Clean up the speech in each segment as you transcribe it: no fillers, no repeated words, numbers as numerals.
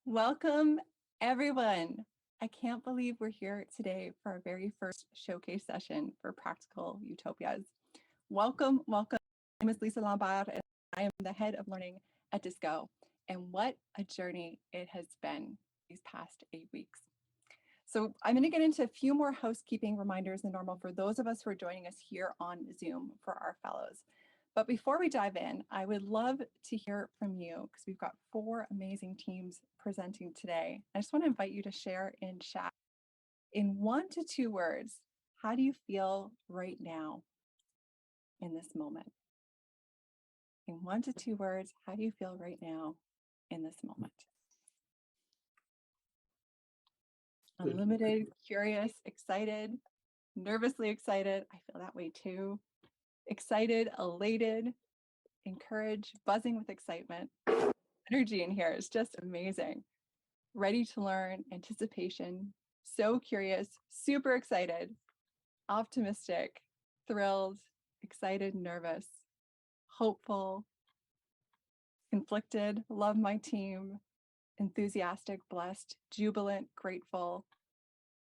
Welcome, everyone. I can't believe we're here today for our very first showcase session for Practical Utopias. Welcome, welcome. My name is Lisa Lombard, and I am the head of learning at Disco. And what a journey it has been these past 8 weeks. So I'm going to get into a few more housekeeping reminders than normal for those of us who are joining us here on Zoom for our fellows. But before we dive in, I would love to hear from you because we've got 4 amazing teams presenting today. I just want to invite you to share in chat in 1 to 2 words. How do you feel right now in this moment? In 1 to 2 words, how do you feel right now in this moment? Unlimited, curious, excited, nervously excited. I feel that way too. Excited, elated, encouraged, buzzing with excitement. Energy in here is just amazing. Ready to learn, anticipation, so curious, super excited, optimistic, thrilled, excited, nervous, hopeful, conflicted, love my team, enthusiastic, blessed, jubilant, grateful.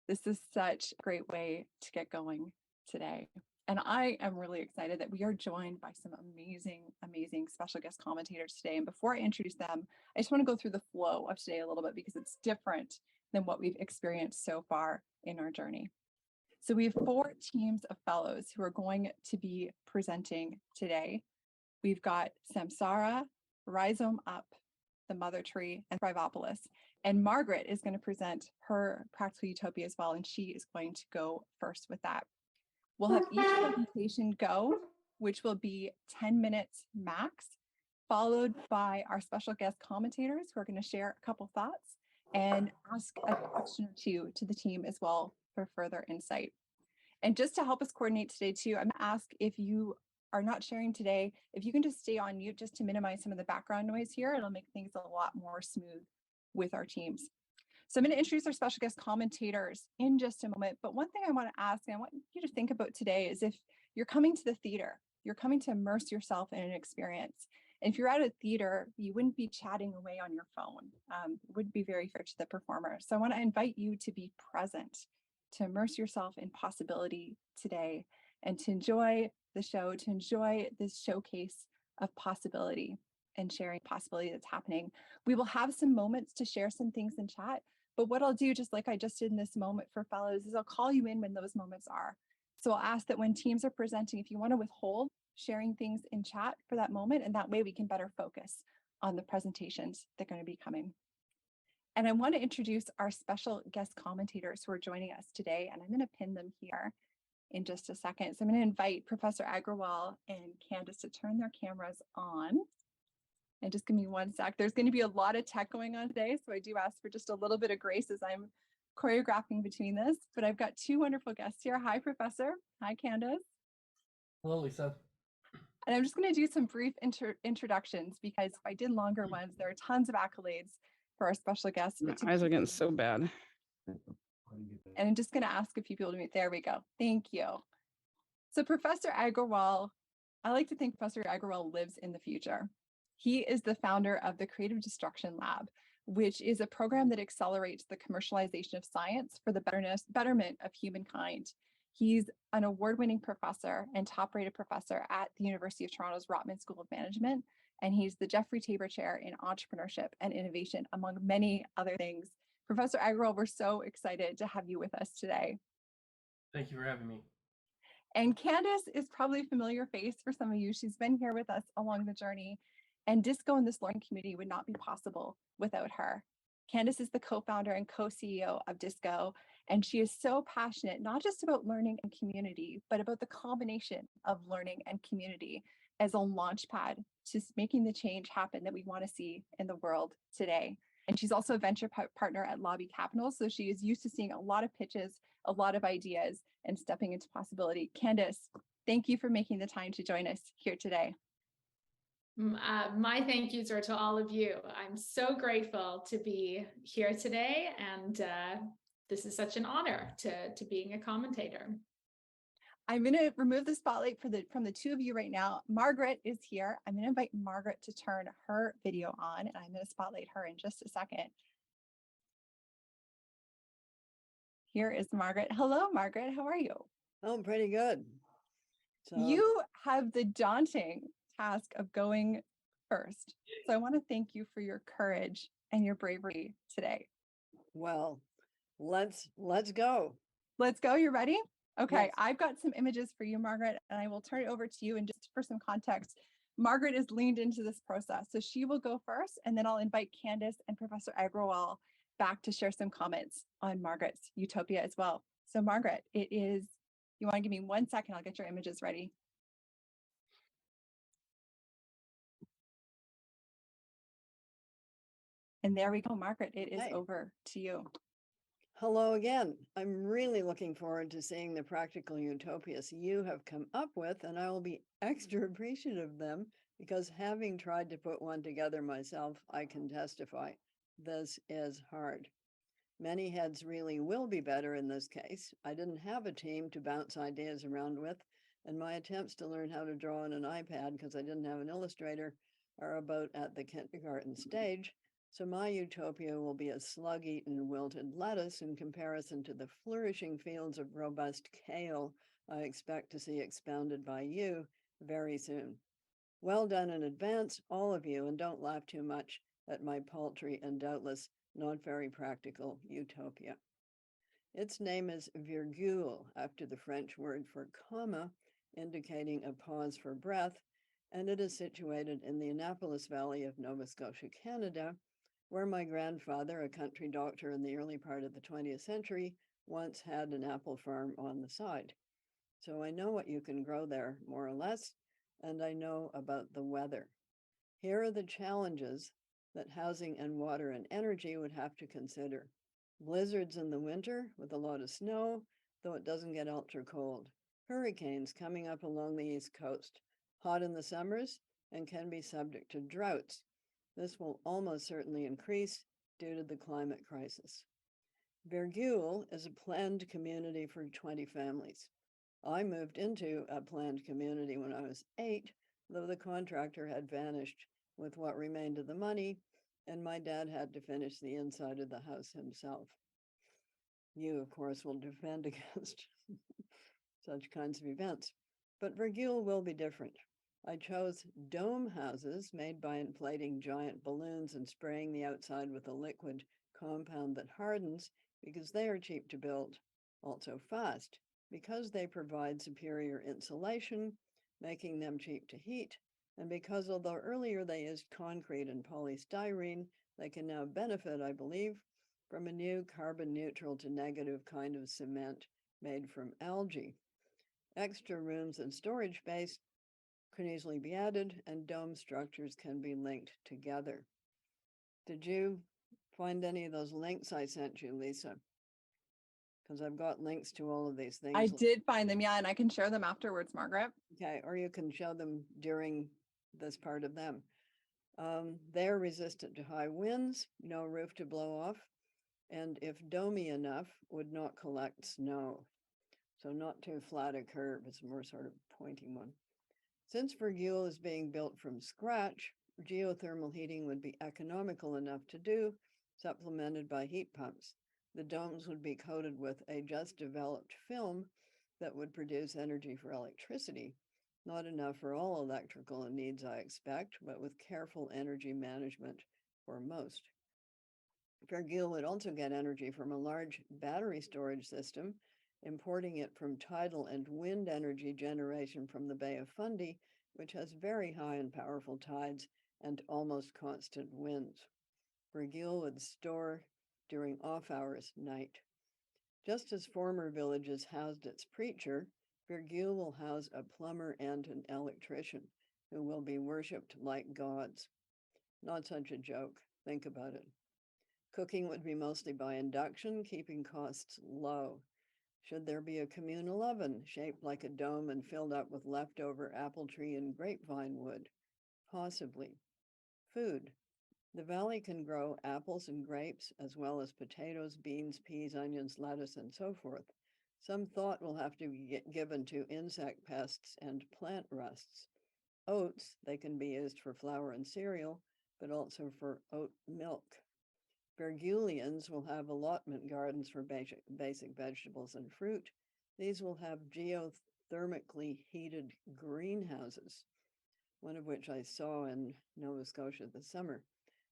This is such a great way to get going today. And I am really excited that we are joined by some amazing, amazing special guest commentators today. And before I introduce them, I just want to go through the flow of today a little bit because it's different than what we've experienced so far in our journey. So we have 4 teams of fellows who are going to be presenting today. We've got SAMSARA, RHIZOME-UP, the Mother Tree, and THRIVEOPOLIS. And Margaret is going to present her Practical Utopia as well, and she is going to go first with that. We'll have each presentation go, which will be 10 minutes max, followed by our special guest commentators who are going to share a couple thoughts and ask a question or 2 to the team as well for further insight. And just to help us coordinate today too, I'm going to ask if you are not sharing today, if you can just stay on mute just to minimize some of the background noise here, it'll make things a lot more smooth with our teams. So I'm going to introduce our special guest commentators in just a moment. But one thing I want to ask, and I want you to think about today is if you're coming to the theater, you're coming to immerse yourself in an experience. And if you're at a theater, you wouldn't be chatting away on your phone. It would be very fair to the performer. So I want to invite you to be present, to immerse yourself in possibility today, and to enjoy the show, to enjoy this showcase of possibility and sharing possibility that's happening. We will have some moments to share some things in chat. But what I'll do, just like I just did in this moment for fellows, is I'll call you in when those moments are. So I'll ask that when teams are presenting, if you want to withhold sharing things in chat for that moment, and that way we can better focus on the presentations that are going to be coming. And I want to introduce our special guest commentators who are joining us today, and I'm going to pin them here in just a second. So I'm going to invite Professor Agrawal and Candace to turn their cameras on. And just give me 1 sec. There's going to be a lot of tech going on today, so I do ask for just a little bit of grace as I'm choreographing between this. But I've got 2 wonderful guests here. Hi, Professor. Hi, Candace. Hello, Lisa. And I'm just going to do some brief introductions because if I did longer ones, there are tons of accolades for our special guests. My eyes are getting so bad. And I'm just going to ask a few people to meet. There we go. Thank you. So Professor Agrawal, I like to think Professor Agrawal lives in the future. He is the founder of the Creative Destruction Lab, which is a program that accelerates the commercialization of science for the betterment of humankind. He's an award-winning professor and top-rated professor at the University of Toronto's Rotman School of Management, and he's the Jeffrey Tabor Chair in Entrepreneurship and Innovation, among many other things. Professor Agrawal, we're so excited to have you with us today. Thank you for having me. And Candace is probably a familiar face for some of you. She's been here with us along the journey. And Disco and this learning community would not be possible without her. Candace is the co-founder and co-CEO of Disco, and she is so passionate, not just about learning and community, but about the combination of learning and community as a launch pad to making the change happen that we want to see in the world today. And she's also a venture partner at Lobby Capital, so she is used to seeing a lot of pitches, a lot of ideas, and stepping into possibility. Candace, thank you for making the time to join us here today. My thank yous are to all of you. I'm so grateful to be here today, and this is such an honor to being a commentator. I'm going to remove the spotlight from the 2 of you right now. Margaret is here. I'm going to invite Margaret to turn her video on, and I'm going to spotlight her in just a second. here is Margaret. Hello, Margaret. How are you? Oh, pretty good. So You have the daunting task of going first. So I want to thank you for your courage and your bravery today. well, let's go. Let's go. You ready? Okay, Yes. I've got some images for you, Margaret, and I will turn it over to you. And just for some context, Margaret is leaned into this process. So she will go first, and then I'll invite Candace and Professor Agrawal back to share some comments on Margaret's Utopia as well. So Margaret, you want to give me 1 second, I'll get your images ready. And there we go, Margaret, it is Hey. over to you. Hello again. I'm really looking forward to seeing the practical utopias you have come up with, and I will be extra appreciative of them because having tried to put one together myself, I can testify this is hard. Many heads really will be better in this case. I didn't have a team to bounce ideas around with, and my attempts to learn how to draw on an iPad because I didn't have an illustrator are about at the kindergarten stage. So my utopia will be a slug-eaten wilted lettuce in comparison to the flourishing fields of robust kale I expect to see expounded by you very soon. Well done in advance, all of you, and don't laugh too much at my paltry and doubtless not very practical utopia. Its name is virgule, after the French word for comma, indicating a pause for breath, and it is situated in the Annapolis Valley of Nova Scotia, Canada, where my grandfather, a country doctor in the early part of the 20th century, once had an apple farm on the side. So I know what you can grow there, more or less, and I know about the weather. Here are the challenges that housing and water and energy would have to consider. Blizzards in the winter with a lot of snow, though it doesn't get ultra cold. Hurricanes coming up along the East Coast, hot in the summers, and can be subject to droughts. This will almost certainly increase due to the climate crisis. Virgule is a planned community for 20 families. I moved into a planned community when I was 8, though the contractor had vanished with what remained of the money, and my dad had to finish the inside of the house himself. You, of course, will defend against such kinds of events, but Virgule will be different. I chose dome houses made by inflating giant balloons and spraying the outside with a liquid compound that hardens because they are cheap to build, also fast, because they provide superior insulation, making them cheap to heat, and because although earlier they used concrete and polystyrene, they can now benefit, I believe, from a new carbon neutral to negative kind of cement made from algae. Extra rooms and storage space can easily be added, and dome structures can be linked together. Did you find any of those links I sent you, Lisa? Because I've got links to all of these things. I did find them, yeah, and I can share them afterwards, Margaret. Okay, or you can show them during this part of them. They're resistant to high winds, no roof to blow off, and if domey enough, would not collect snow. So not too flat a curve, it's more sort of pointing one. Since Virgule is being built from scratch, geothermal heating would be economical enough to do, supplemented by heat pumps. The domes would be coated with a just developed film that would produce energy for electricity. Not enough for all electrical needs, I expect, but with careful energy management for most. Virgule would also get energy from a large battery storage system, importing it from tidal and wind energy generation from the Bay of Fundy, which has very high and powerful tides and almost constant winds. Virgule would store during off hours night. Just as former villages housed its preacher, Virgule will house a plumber and an electrician who will be worshipped like gods. Not such a joke. Think about it. Cooking would be mostly by induction, keeping costs low. Should there be a communal oven shaped like a dome and filled up with leftover apple tree and grapevine wood? Possibly. Food. The valley can grow apples and grapes, as well as potatoes, beans, peas, onions, lettuce, and so forth. Some thought will have to be given to insect pests and plant rusts. Oats, they can be used for flour and cereal, but also for oat milk. Bergulians will have allotment gardens for basic vegetables and fruit. These will have geothermically heated greenhouses, one of which I saw in Nova Scotia this summer.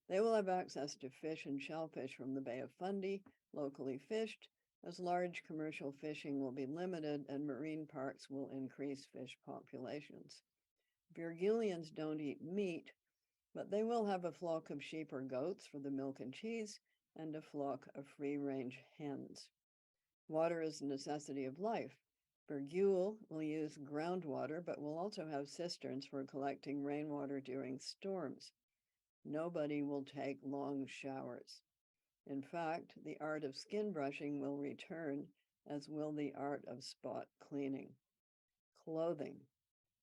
They will have access to fish and shellfish from the Bay of Fundy, locally fished, as large commercial fishing will be limited and marine parks will increase fish populations. Bergulians don't eat meat, but they will have a flock of sheep or goats for the milk and cheese and a flock of free-range hens. Water is a necessity of life. Bergule will use groundwater, but will also have cisterns for collecting rainwater during storms. Nobody will take long showers. In fact, the art of skin brushing will return, as will the art of spot cleaning. Clothing.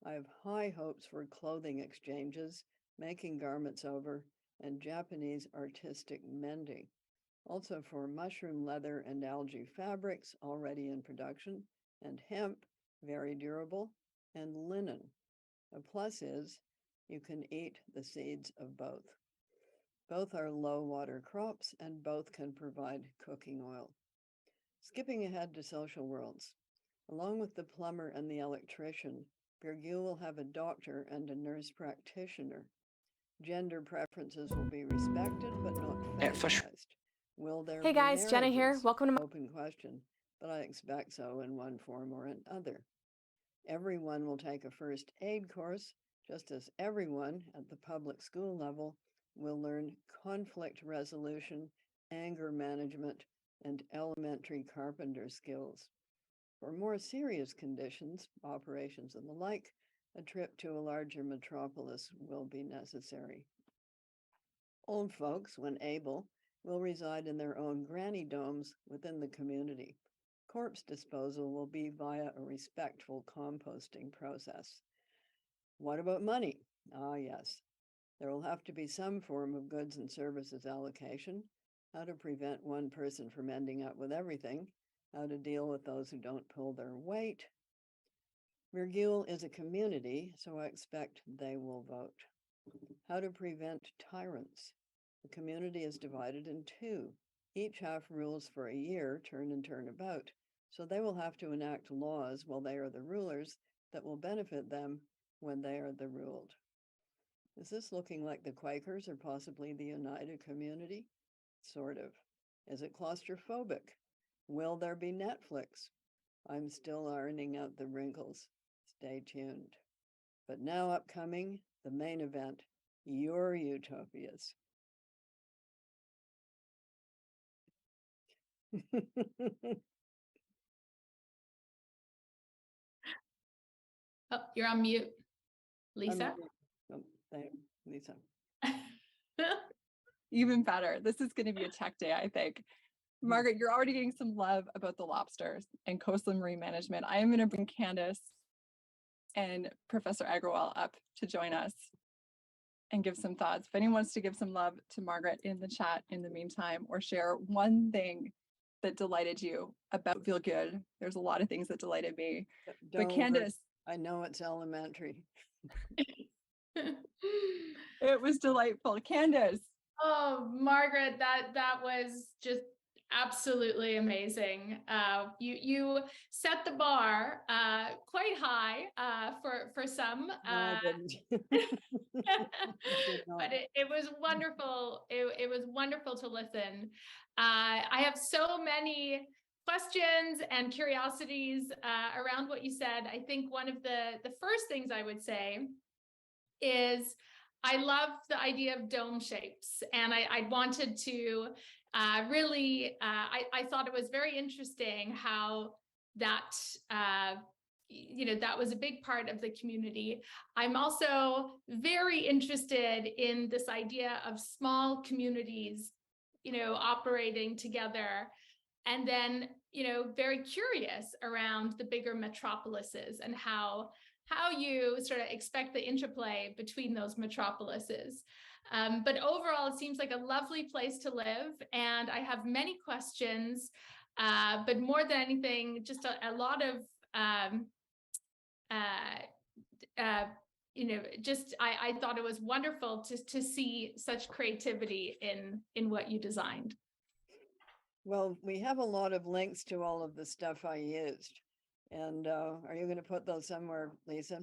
I have high hopes for clothing exchanges, making garments over, and Japanese artistic mending. Also for mushroom leather and algae fabrics already in production, and hemp, very durable, and linen. A plus is you can eat the seeds of both. Both are low water crops and both can provide cooking oil. Skipping ahead to social worlds. Along with the plumber and the electrician, Bergule will have a doctor and a nurse practitioner. Gender preferences will be respected but not fetishized. Will there Hey be guys, Jenna here. marriages? Welcome to my Open question, but I expect so in one form or another. Everyone will take a first aid course, just as everyone at the public school level will learn conflict resolution, anger management, and elementary carpenter skills. For more serious conditions, operations and the like, a trip to a larger metropolis will be necessary. Old folks, when able, will reside in their own granny domes within the community. Corpse disposal will be via a respectful composting process. What about money? Ah, yes. There will have to be some form of goods and services allocation, how to prevent one person from ending up with everything, how to deal with those who don't pull their weight. Bergule is a community, so I expect they will vote. How to prevent tyrants. The community is divided in two. Each have rules for a year, turn and turn about, so they will have to enact laws while they are the rulers that will benefit them when they are the ruled. Is this looking like the Quakers or possibly the Oneida community? Sort of. Is it claustrophobic? Will there be Netflix? I'm still ironing out the wrinkles. Stay tuned. But now upcoming, the main event, your Utopias. Oh, you're on mute, Lisa. Lisa. Even better. This is going to be a tech day, I think. Margaret, you're already getting some love about the lobsters and coastal marine management. I am going to bring Candace and Professor Agrawal up to join us and give some thoughts. If anyone wants to give some love to Margaret in the chat in the meantime, or share one thing that delighted you about Feel Good. There's a lot of things that delighted me. But Candace, I know it's elementary. it was delightful. Candace. Oh, Margaret, that was just absolutely amazing. You set the bar quite high for some. No, I didn't. But it was wonderful. It was wonderful to listen. I have so many questions and curiosities around what you said. I think one of the first things I would say is I love the idea of dome shapes, and I wanted to really, I thought it was very interesting how that, that was a big part of the community. I'm also very interested in this idea of small communities, operating together, and then, very curious around the bigger metropolises and how you sort of expect the interplay between those metropolises. But overall, it seems like a lovely place to live. And I have many questions, but more than anything, just a lot of, just I thought it was wonderful to see such creativity in what you designed. Well, we have a lot of links to all of the stuff I used. And are you going to put those somewhere, Lisa?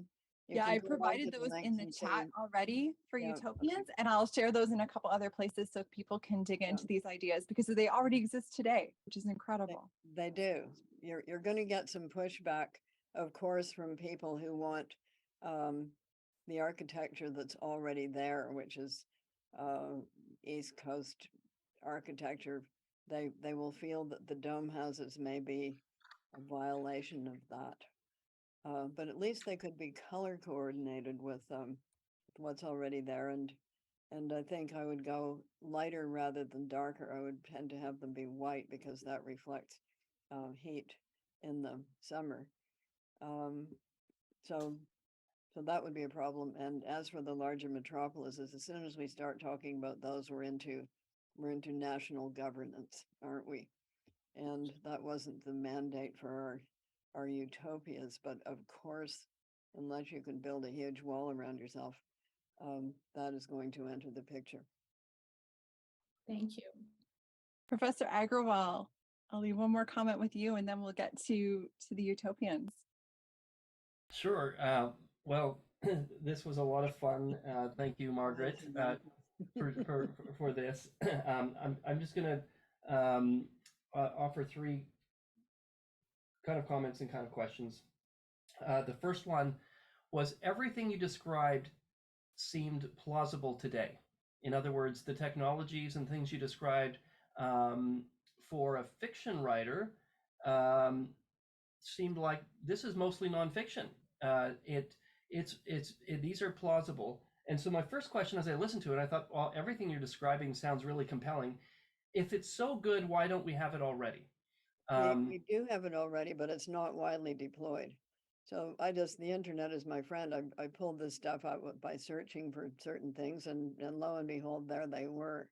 You Yeah, can I put a bunch provided of those links in the into- chat already for Yeah, Utopians, and I'll share those in a couple other places so people can dig Yeah. into these ideas because they already exist today, which is incredible. They do. You're going to get some pushback, of course, from people who want the architecture that's already there, which is East Coast architecture. They will feel that the dome houses may be a violation of that. But at least they could be color coordinated with what's already there. And I think I would go lighter rather than darker. I would tend to have them be white because that reflects heat in the summer. So that would be a problem. And as for the larger metropolises, as soon as we start talking about those, we're into national governance, aren't we? And that wasn't the mandate for our utopias, but of course, unless you can build a huge wall around yourself, that is going to enter the picture. Thank you. Professor Agrawal, I'll leave one more comment with you and then we'll get to the Utopians. Sure. Well, this was a lot of fun. Thank you, Margaret, for this. I'm just going to offer three kind of comments and kind of questions. The first one was everything you described seemed plausible today. In other words, the technologies and things you described for a fiction writer seemed like this is mostly nonfiction. These are plausible. And so my first question as I listened to it, I thought, well, everything you're describing sounds really compelling. If it's so good, why don't we have it already? We do have it already, but it's not widely deployed. So the internet is my friend. I pulled this stuff out by searching for certain things and lo and behold, there they were.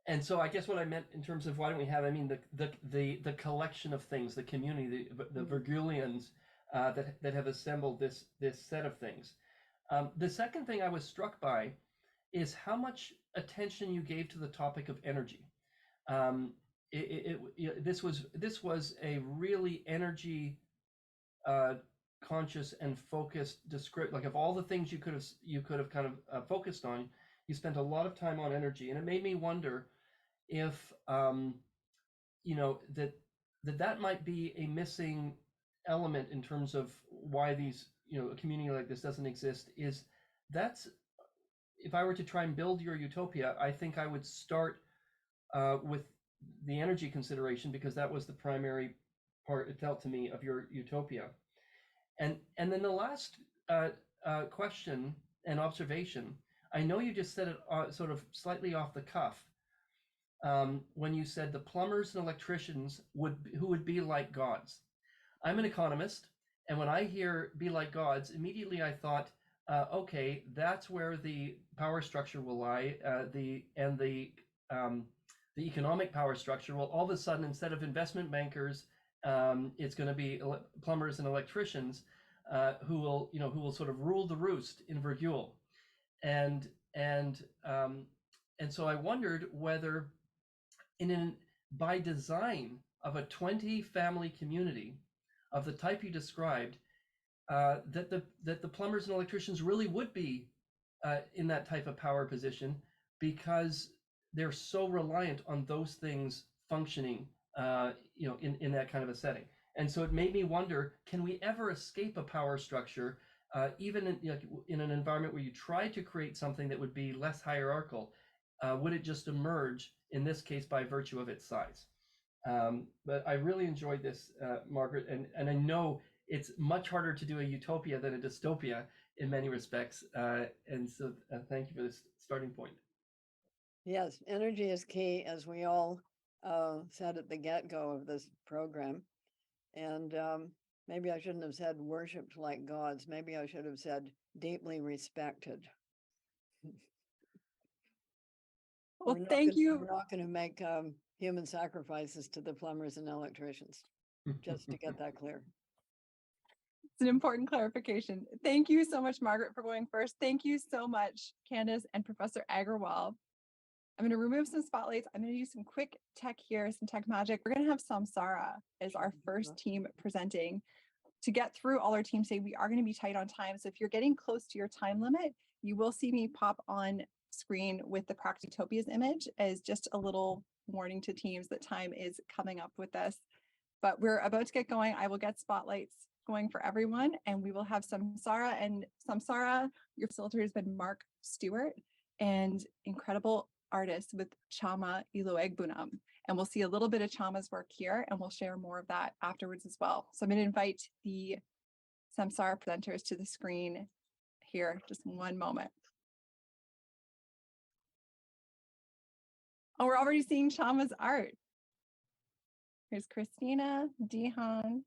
And so I guess what I meant in terms of why don't we have, I mean, the collection of things, the community, the Virgulians that have assembled this set of things. The second thing I was struck by is how much attention you gave to the topic of energy. This was a really energy conscious and focused description. Like of all the things you could have kind of focused on, you spent a lot of time on energy, and it made me wonder if that might be a missing element in terms of why these a community like this doesn't exist. If I were to try and build your utopia, I think I would start with the energy consideration because that was the primary part, it felt to me, of your utopia. And then the last question and observation, I know you just said it sort of slightly off the cuff when you said the plumbers and electricians who would be like gods. I'm an economist, and when I hear be like gods, immediately I thought, okay, that's where the power structure will lie, the economic power structure will all of a sudden, instead of investment bankers, it's going to be plumbers and electricians who will sort of rule the roost in Virgule, and so I wondered whether, by design of a 20-family community of the type you described, that the plumbers and electricians really would be in that type of power position because they're so reliant on those things functioning, in that kind of a setting. And so it made me wonder, can we ever escape a power structure, even in an environment where you try to create something that would be less hierarchical? Would it just emerge, in this case, by virtue of its size? But I really enjoyed this, Margaret, and I know it's much harder to do a utopia than a dystopia in many respects. And so thank you for this starting point. Yes, energy is key, as we all said at the get-go of this program. And maybe I shouldn't have said worshipped like gods. Maybe I should have said deeply respected. Well, thank you. We're not going to make human sacrifices to the plumbers and electricians, just to get that clear. It's an important clarification. Thank you so much, Margaret, for going first. Thank you so much, Candace and Professor Agarwal. I'm going to remove some spotlights. I'm going to do some quick tech here, some tech magic. We're going to have SAMSARA as our first team presenting. To get through all our teams today, we are going to be tight on time. So if you're getting close to your time limit, you will see me pop on screen with the Utopias image as just a little warning to teams that time is coming up with this. But we're about to get going. I will get spotlights going for everyone, and we will have SAMSARA. And SAMSARA, your facilitator has been Mark Stewart, and incredible artist with Chama Iloegbunam. And we'll see a little bit of Chama's work here, and we'll share more of that afterwards as well. So I'm going to invite the SAMSARA presenters to the screen here. Just one moment. Oh, we're already seeing Chama's art. Here's Christina, Dihan.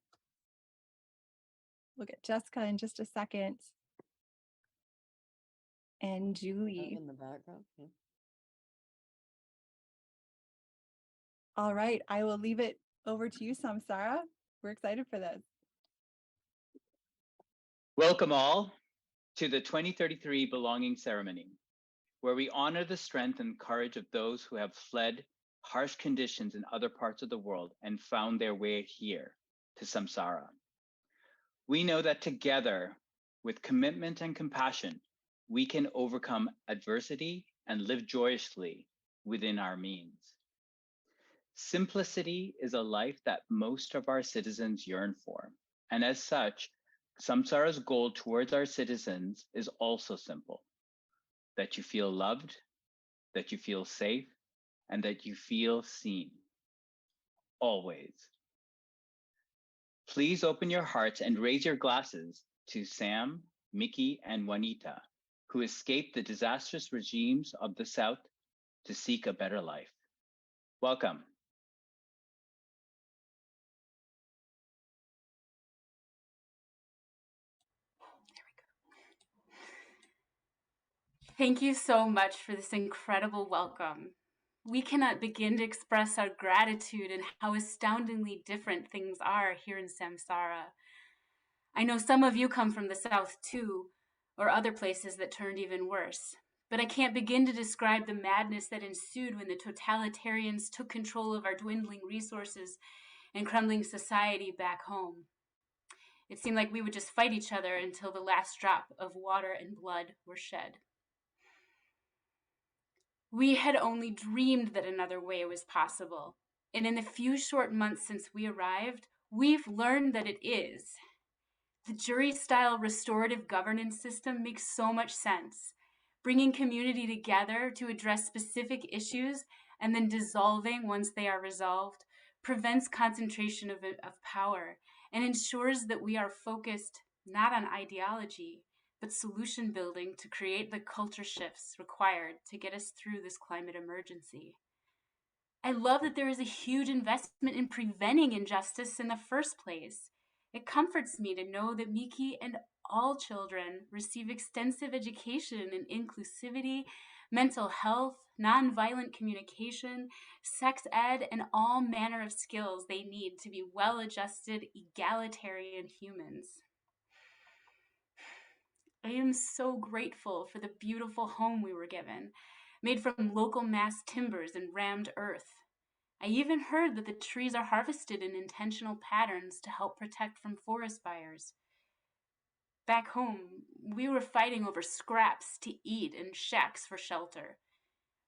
Look at Jessica in just a second. And Julie. In the background. Yeah. All right, I will leave it over to you, SAMSARA. We're excited for this. Welcome all to the 2033 Belonging Ceremony, where we honor the strength and courage of those who have fled harsh conditions in other parts of the world and found their way here to SAMSARA. We know that together, with commitment and compassion, we can overcome adversity and live joyously within our means. Simplicity is a life that most of our citizens yearn for, and as such, SAMSARA's goal towards our citizens is also simple: that you feel loved, that you feel safe, and that you feel seen. Always. Please open your hearts and raise your glasses to Sam, Mickey, and Juanita, who escaped the disastrous regimes of the South to seek a better life. Welcome. Thank you so much for this incredible welcome. We cannot begin to express our gratitude and how astoundingly different things are here in SAMSARA. I know some of you come from the South too, or other places that turned even worse, but I can't begin to describe the madness that ensued when the totalitarians took control of our dwindling resources and crumbling society back home. It seemed like we would just fight each other until the last drop of water and blood were shed. We had only dreamed that another way was possible, and in the few short months since we arrived, we've learned that it is. The jury-style restorative governance system makes so much sense, bringing community together to address specific issues and then dissolving once they are resolved, prevents concentration of power, and ensures that we are focused not on ideology, but solution building to create the culture shifts required to get us through this climate emergency. I love that there is a huge investment in preventing injustice in the first place. It comforts me to know that Miki and all children receive extensive education in inclusivity, mental health, nonviolent communication, sex ed, and all manner of skills they need to be well-adjusted, egalitarian humans. I am so grateful for the beautiful home we were given, made from local mass timbers and rammed earth. I even heard that the trees are harvested in intentional patterns to help protect from forest fires. Back home, we were fighting over scraps to eat and shacks for shelter.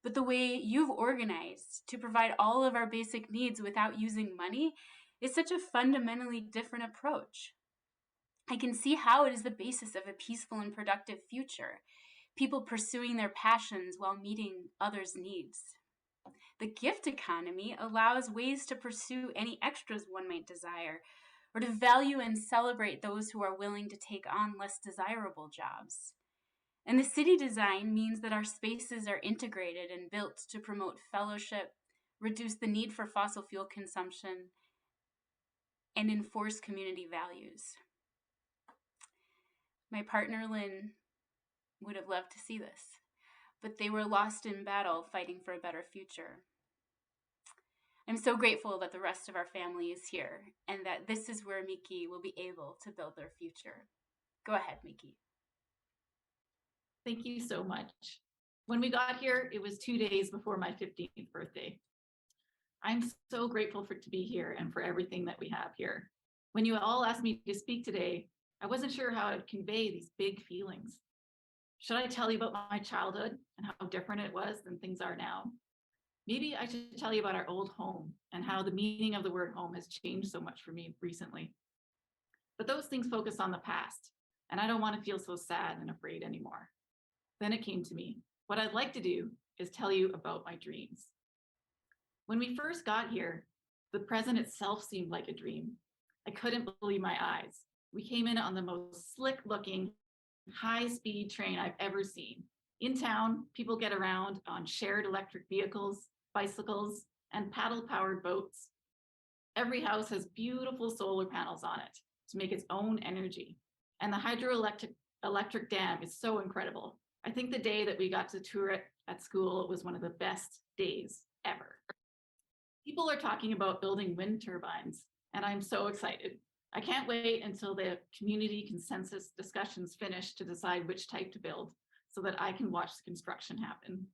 But the way you've organized to provide all of our basic needs without using money is such a fundamentally different approach. I can see how it is the basis of a peaceful and productive future, people pursuing their passions while meeting others' needs. The gift economy allows ways to pursue any extras one might desire, or to value and celebrate those who are willing to take on less desirable jobs. And the city design means that our spaces are integrated and built to promote fellowship, reduce the need for fossil fuel consumption, and enforce community values. My partner, Lynn, would have loved to see this, but they were lost in battle fighting for a better future. I'm so grateful that the rest of our family is here and that this is where Miki will be able to build their future. Go ahead, Miki. Thank you so much. When we got here, it was 2 days before my 15th birthday. I'm so grateful to be here and for everything that we have here. When you all asked me to speak today, I wasn't sure how I'd convey these big feelings. Should I tell you about my childhood and how different it was than things are now? Maybe I should tell you about our old home and how the meaning of the word home has changed so much for me recently. But those things focus on the past, and I don't want to feel so sad and afraid anymore. Then it came to me. What I'd like to do is tell you about my dreams. When we first got here, the present itself seemed like a dream. I couldn't believe my eyes. We came in on the most slick looking, high-speed train I've ever seen. In town, people get around on shared electric vehicles, bicycles, and paddle-powered boats. Every house has beautiful solar panels on it to make its own energy. And the hydroelectric dam is so incredible. I think the day that we got to tour it at school was one of the best days ever. People are talking about building wind turbines, and I'm so excited. I can't wait until the community consensus discussions finish to decide which type to build so that I can watch the construction happen.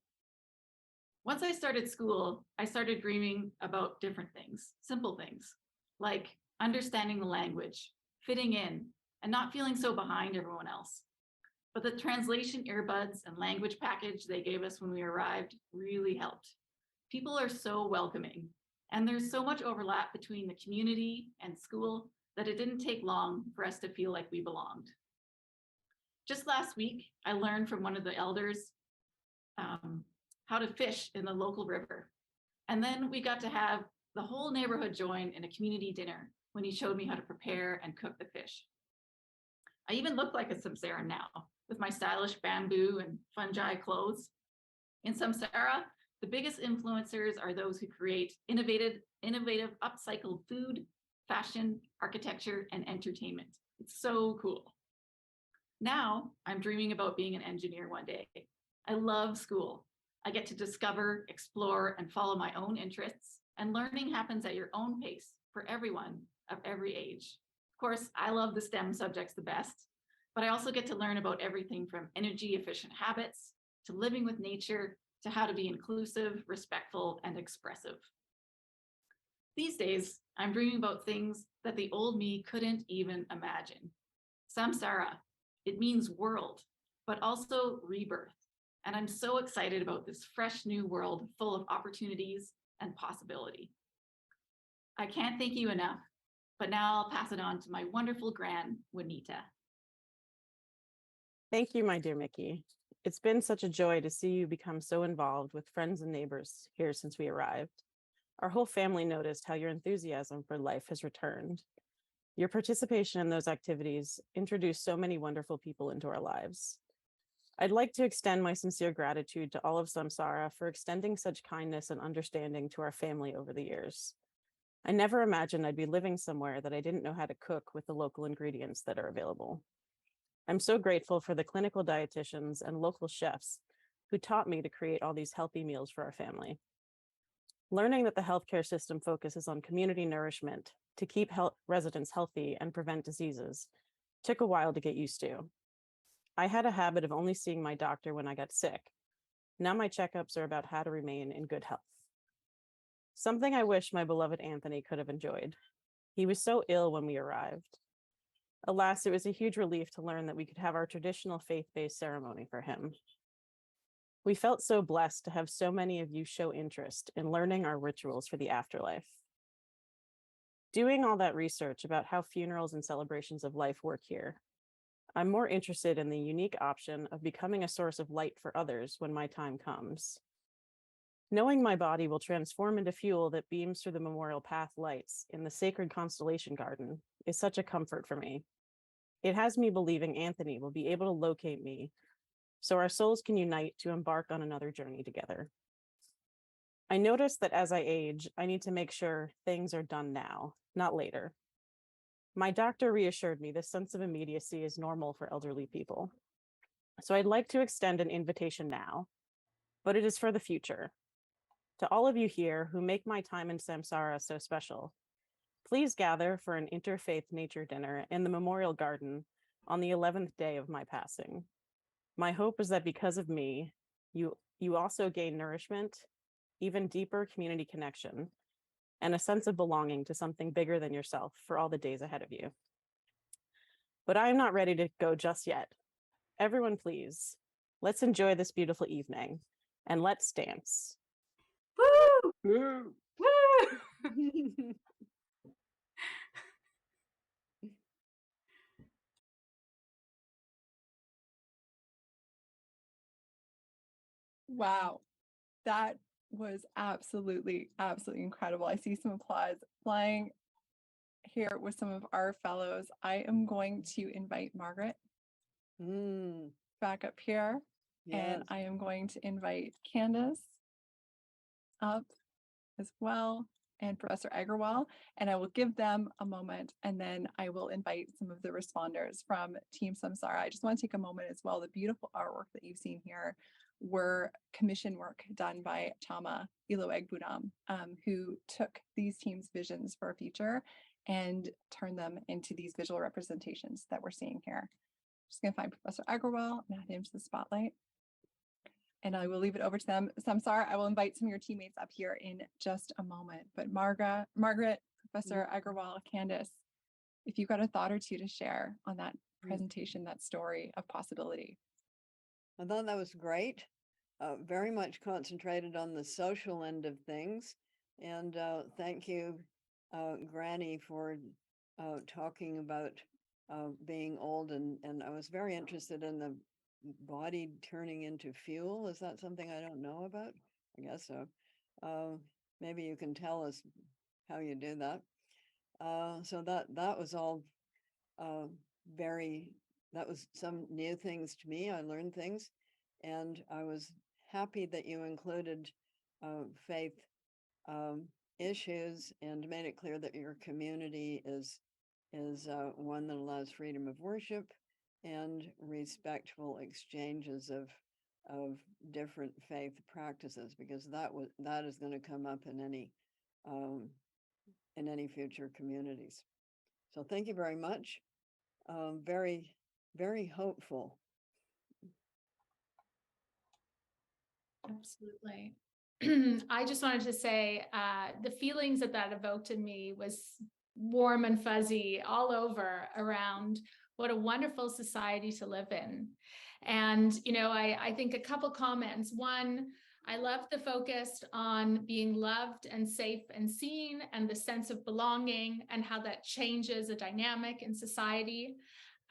Once I started school, I started dreaming about different things, simple things, like understanding the language, fitting in, and not feeling so behind everyone else. But the translation earbuds and language package they gave us when we arrived really helped. People are so welcoming, and there's so much overlap between the community and school that it didn't take long for us to feel like we belonged. Just last week, I learned from one of the elders how to fish in the local river. And then we got to have the whole neighborhood join in a community dinner when he showed me how to prepare and cook the fish. I even look like a SAMSARA now with my stylish bamboo and fungi clothes. In SAMSARA, the biggest influencers are those who create innovative upcycled food, fashion, architecture, and entertainment. It's so cool. Now I'm dreaming about being an engineer one day. I love school. I get to discover, explore, and follow my own interests, and learning happens at your own pace for everyone of every age. Of course, I love the STEM subjects the best, but I also get to learn about everything from energy efficient habits to living with nature to how to be inclusive, respectful, and expressive. These days, I'm dreaming about things that the old me couldn't even imagine. Samsara, it means world, but also rebirth. And I'm so excited about this fresh new world full of opportunities and possibility. I can't thank you enough, but now I'll pass it on to my wonderful gran, Juanita. Thank you, my dear Miki. It's been such a joy to see you become so involved with friends and neighbors here since we arrived. Our whole family noticed how your enthusiasm for life has returned. Your participation in those activities introduced so many wonderful people into our lives. I'd like to extend my sincere gratitude to all of Samsara for extending such kindness and understanding to our family over the years. I never imagined I'd be living somewhere that I didn't know how to cook with the local ingredients that are available. I'm so grateful for the clinical dietitians and local chefs who taught me to create all these healthy meals for our family. Learning that the healthcare system focuses on community nourishment to keep residents healthy and prevent diseases took a while to get used to. I had a habit of only seeing my doctor when I got sick. Now my checkups are about how to remain in good health. Something I wish my beloved Anthony could have enjoyed. He was so ill when we arrived. Alas, it was a huge relief to learn that we could have our traditional faith-based ceremony for him. We felt so blessed to have so many of you show interest in learning our rituals for the afterlife. Doing all that research about how funerals and celebrations of life work here, I'm more interested in the unique option of becoming a source of light for others when my time comes. Knowing my body will transform into fuel that beams through the memorial path lights in the sacred constellation garden is such a comfort for me. It has me believing Anthony will be able to locate me so our souls can unite to embark on another journey together. I noticed that as I age, I need to make sure things are done now, not later. My doctor reassured me this sense of immediacy is normal for elderly people. So I'd like to extend an invitation now, but it is for the future, To all of you here who make my time in Samsara so special, please gather for an interfaith nature dinner in the Memorial Garden on the 11th day of my passing. My hope is that because of me, you also gain nourishment, even deeper community connection, and a sense of belonging to something bigger than yourself for all the days ahead of you. But I am not ready to go just yet. Everyone, please, let's enjoy this beautiful evening and let's dance. Woo! Woo! Woo! Wow, that was absolutely, absolutely incredible. I see some applause flying here with some of our fellows. I am going to invite Margaret back up here, and Yes. I am going to invite Candace up as well, and Professor Agarwal, and I will give them a moment, and then I will invite some of the responders from Team Samsara. I just want to take a moment as well. The beautiful artwork that you've seen here were commission work done by Chama Iloegbunam, who took these teams' visions for a future and turned them into these visual representations that we're seeing here. Just gonna find Professor Agarwal and add him to the spotlight. And I will leave it over to them. Samsara, I will invite some of your teammates up here in just a moment. But Margaret, Professor Agarwal, Candace, if you've got a thought or two to share on that presentation, that story of possibility. I thought that was great. Very much concentrated on the social end of things. And thank you, Granny, for talking about being old. And I was very interested in the body turning into fuel. Is that something I don't know about? I guess so. Maybe you can tell us how you do that. So that was all that was some new things to me. I learned things, and I was happy that you included faith issues and made it clear that your community is one that allows freedom of worship and respectful exchanges of different faith practices, because that is going to come up in any future communities. So thank you very much. Very, very hopeful. Absolutely. I just wanted to say the feelings that evoked in me was warm and fuzzy all over around what a wonderful society to live in. And, I think a couple comments. One, I love the focus on being loved and safe and seen and the sense of belonging and how that changes a dynamic in society.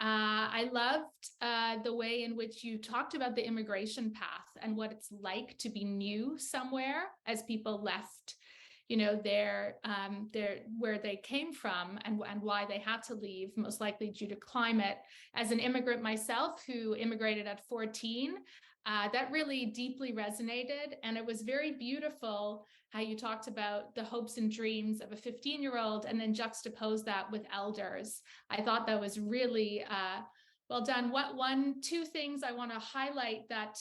I loved the way in which you talked about the immigration path and what it's like to be new somewhere as people left, their where they came from and why they had to leave, most likely due to climate. As an immigrant myself who immigrated at 14, that really deeply resonated. And it was very beautiful how you talked about the hopes and dreams of a 15-year-old and then juxtapose that with elders. I thought that was really well done. Two things I want to highlight that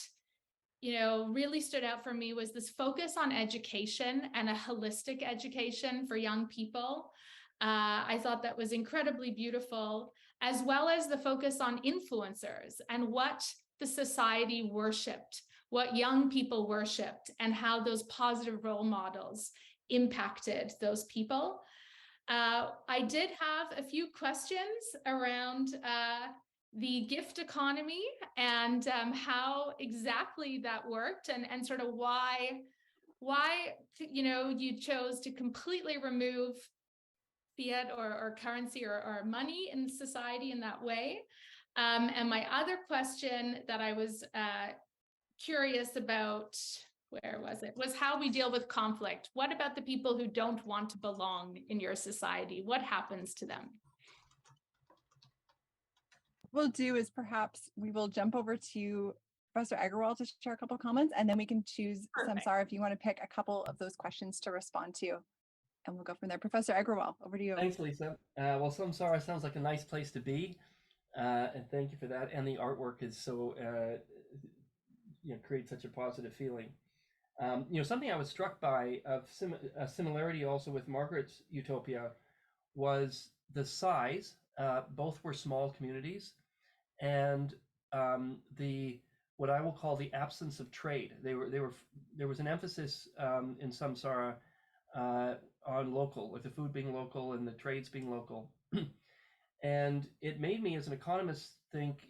really stood out for me was this focus on education and a holistic education for young people. I thought that was incredibly beautiful, as well as the focus on influencers and what the society worshipped, what young people worshipped, and how those positive role models impacted those people. I did have a few questions around the gift economy and how exactly that worked, and sort of why you chose to completely remove fiat or currency or money in society in that way. And my other question that I was curious about, was how we deal with conflict. What about the people who don't want to belong in your society? What happens to them? What we'll do is perhaps we will jump over to Professor Agarwal to share a couple of comments, and then we can choose Samsara if you want to pick a couple of those questions to respond to, and we'll go from there. Professor Agarwal, over to you. Thanks, Lisa. Well, Samsara sounds like a nice place to be, and thank you for that. And the artwork is so, creates such a positive feeling. Something I was struck by of a similarity also with Margaret's Utopia was the size. Both were small communities, and the what I will call the absence of trade. There was an emphasis in Samsara on local, with the food being local and the trades being local. And it made me, as an economist, think,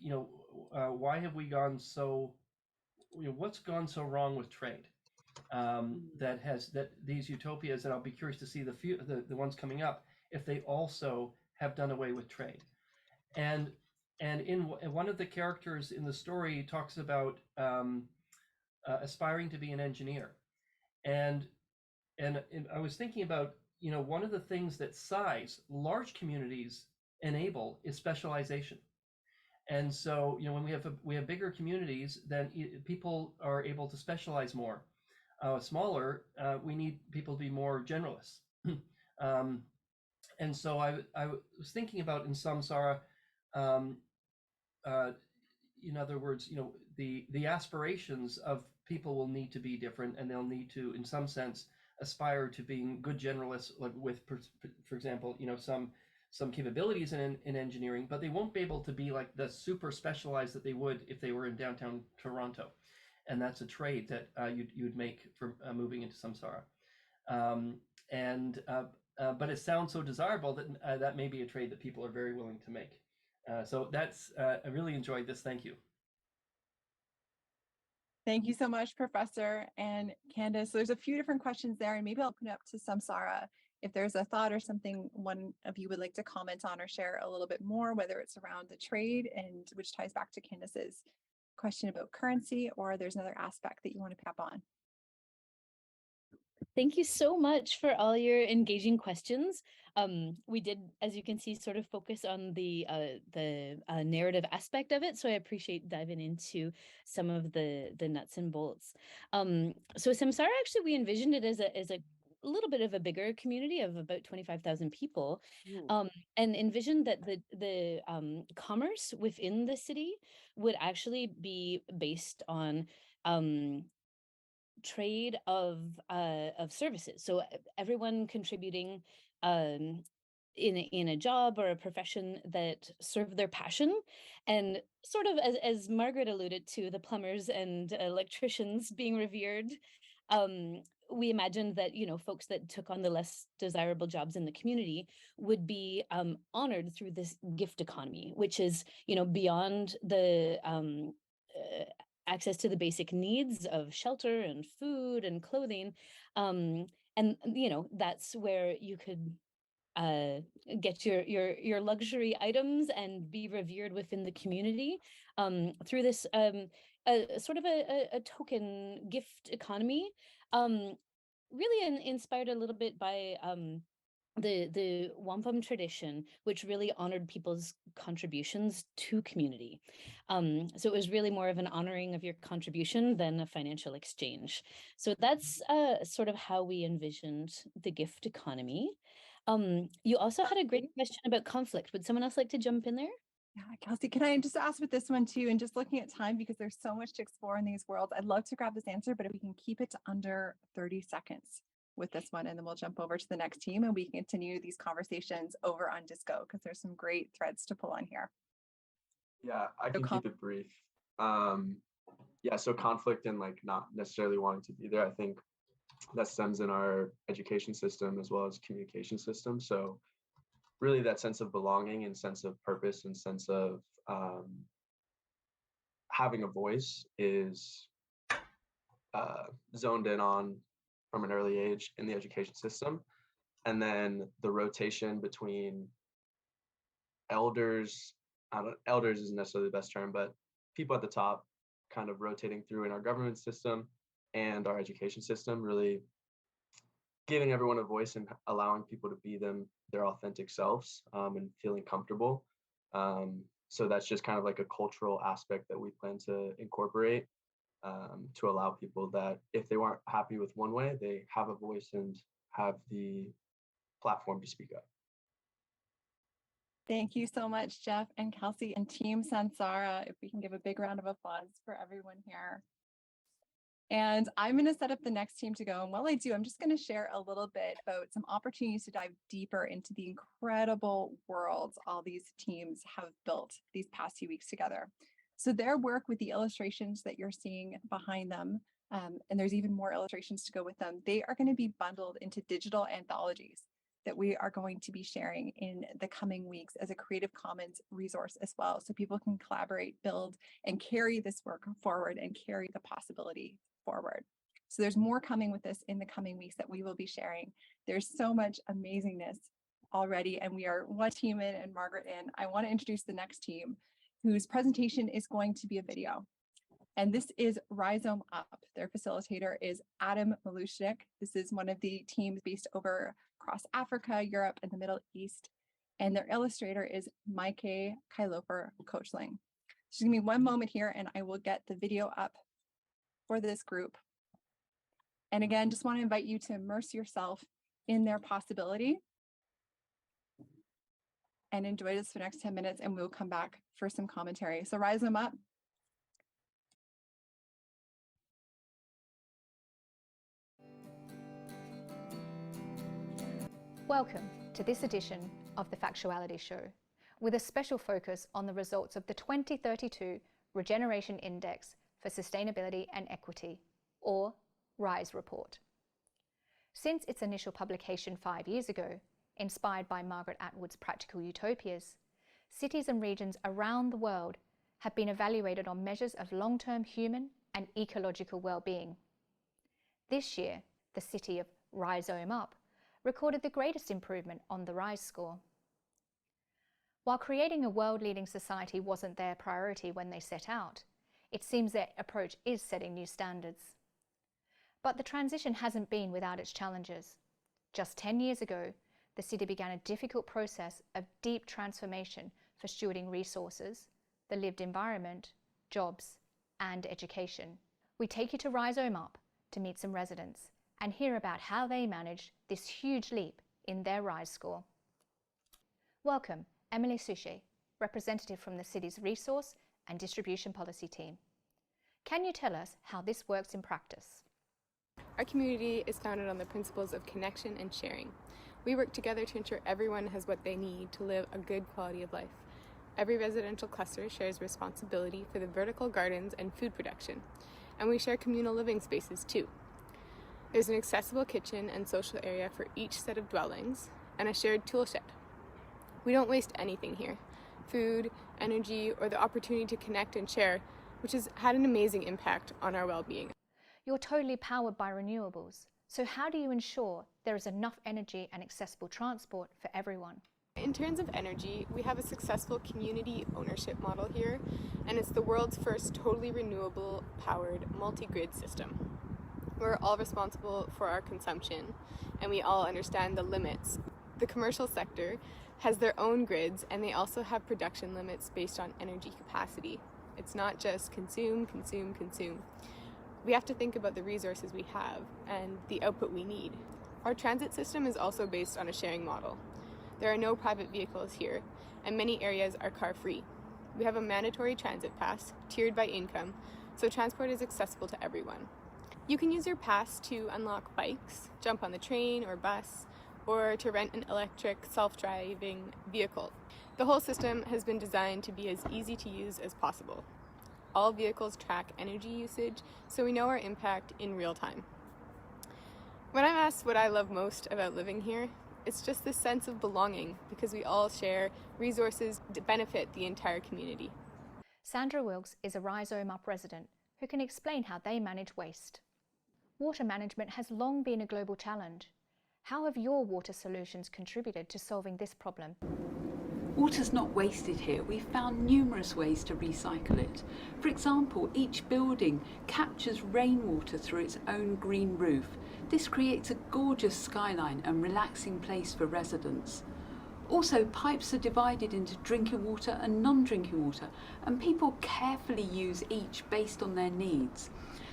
why have we gone so, what's gone so wrong with trade? That these utopias, and I'll be curious to see the ones coming up, if they also have done away with trade. And in one of the characters in the story talks about aspiring to be an engineer, and I was thinking about, one of the things that large communities enable is specialization. And so, when we have bigger communities, then people are able to specialize more. Smaller, we need people to be more generalists. And so I was thinking about in Samsara, in other words, the aspirations of people will need to be different, and they'll need to, in some sense, aspire to being good generalists, like with, for example, some capabilities in engineering, but they won't be able to be like the super specialized that they would if they were in downtown Toronto. And that's a trade that you would make for moving into Samsara. But it sounds so desirable that that may be a trade that people are very willing to make. So that's, I really enjoyed this. Thank you. Thank you so much, Professor and Candace. So there's a few different questions there, and maybe I'll open it up to Samsara if there's a thought or something one of you would like to comment on or share a little bit more, whether it's around the trade, and which ties back to Candace's question about currency, or there's another aspect that you want to pick up on. Thank you so much for all your engaging questions. We did, as you can see, sort of focus on the narrative aspect of it. So I appreciate diving into some of the nuts and bolts. So Samsara, actually, we envisioned it as a little bit of a bigger community of about 25,000 people, and envisioned that the commerce within the city would actually be based on trade of services. So everyone contributing in a job or a profession that serve their passion, and sort of as Margaret alluded to, the plumbers and electricians being revered. We imagined that, folks that took on the less desirable jobs in the community would be honored through this gift economy, which is, beyond the access to the basic needs of shelter and food and clothing. And, that's where you could get your luxury items and be revered within the community through this sort of a token gift economy, really inspired a little bit by the wampum tradition, which really honored people's contributions to community. So it was really more of an honoring of your contribution than a financial exchange. So that's sort of how we envisioned the gift economy. You also had a great question about conflict. Would someone else like to jump in there? Yeah, Kelsey, can I just ask with this one too, and just looking at time, because there's so much to explore in these worlds, I'd love to grab this answer, but if we can keep it to under 30 seconds with this one, and then we'll jump over to the next team and we can continue these conversations over on Disco, because there's some great threads to pull on here. Yeah, I can keep it brief. Yeah, so conflict and like not necessarily wanting to be there, I think that stems in our education system as well as communication system. So really that sense of belonging and sense of purpose and sense of having a voice is zoned in on from an early age in the education system. And then the rotation between elders, elders isn't necessarily the best term, but people at the top kind of rotating through in our government system and our education system, really giving everyone a voice and allowing people to be their authentic selves and feeling comfortable. So that's just kind of like a cultural aspect that we plan to incorporate to allow people that if they weren't happy with one way, they have a voice and have the platform to speak up. Thank you so much, Jeff and Kelsey and Team Samsara. If we can give a big round of applause for everyone here. And I'm going to set up the next team to go. And while I do, I'm just going to share a little bit about some opportunities to dive deeper into the incredible worlds all these teams have built these past few weeks together. So their work with the illustrations that you're seeing behind them, and there's even more illustrations to go with them, they are going to be bundled into digital anthologies that we are going to be sharing in the coming weeks as a Creative Commons resource as well. So people can collaborate, build, and carry this work forward and carry the possibility forward. So there's more coming with this in the coming weeks that we will be sharing. There's so much amazingness already, and we are one team in and Margaret in. I want to introduce the next team, whose presentation is going to be a video. And this is RHIZOME-UP. Their facilitator is Adam Malushnik. This is one of the teams based over across Africa, Europe, and the Middle East. And their illustrator is Maike Kailofer-Kochling. Just give me one moment here and I will get the video up for this group. And again, just want to invite you to immerse yourself in their possibility and enjoy this for the next 10 minutes, and we'll come back for some commentary. So RHIZOME-UP. Welcome to this edition of the Factuality Show, with a special focus on the results of the 2032 Regeneration Index for Sustainability and Equity, or RHIZE report. Since its initial publication 5 years ago, inspired by Margaret Atwood's Practical Utopias, cities and regions around the world have been evaluated on measures of long-term human and ecological well-being. This year, the city of RHIZOME-UP recorded the greatest improvement on the RHIZE score. While creating a world-leading society wasn't their priority when they set out, it seems their approach is setting new standards. But the transition hasn't been without its challenges. Just 10 years ago, the city began a difficult process of deep transformation for stewarding resources, the lived environment, jobs, and education. We take you to RHIZOME-UP to meet some residents and hear about how they managed this huge leap in their RHIZE score. Welcome, Emily Suchet, representative from the city's Resource and Distribution Policy team. Can you tell us how this works in practice? Our community is founded on the principles of connection and sharing. We work together to ensure everyone has what they need to live a good quality of life. Every residential cluster shares responsibility for the vertical gardens and food production, and we share communal living spaces too. There's an accessible kitchen and social area for each set of dwellings, and a shared tool shed. We don't waste anything here: food, energy, or the opportunity to connect and share, which has had an amazing impact on our well-being. You're totally powered by renewables, so how do you ensure there is enough energy and accessible transport for everyone? In terms of energy, we have a successful community ownership model here, and it's the world's first totally renewable powered multi-grid system. We're all responsible for our consumption, and we all understand the limits. The commercial sector has their own grids, and they also have production limits based on energy capacity. It's not just consume, consume, consume. We have to think about the resources we have and the output we need. Our transit system is also based on a sharing model. There are no private vehicles here, and many areas are car-free. We have a mandatory transit pass, tiered by income, so transport is accessible to everyone. You can use your pass to unlock bikes, jump on the train or bus, or to rent an electric self-driving vehicle. The whole system has been designed to be as easy to use as possible. All vehicles track energy usage, so we know our impact in real time. When I'm asked what I love most about living here, it's just this sense of belonging, because we all share resources to benefit the entire community. Sandra Wilkes is a RHIZOME-UP resident who can explain how they manage waste. Water management has long been a global challenge. How have your water solutions contributed to solving this problem? Water's not wasted here. We've found numerous ways to recycle it. For example, each building captures rainwater through its own green roof. This creates a gorgeous skyline and relaxing place for residents. Also, pipes are divided into drinking water and non-drinking water, and people carefully use each based on their needs.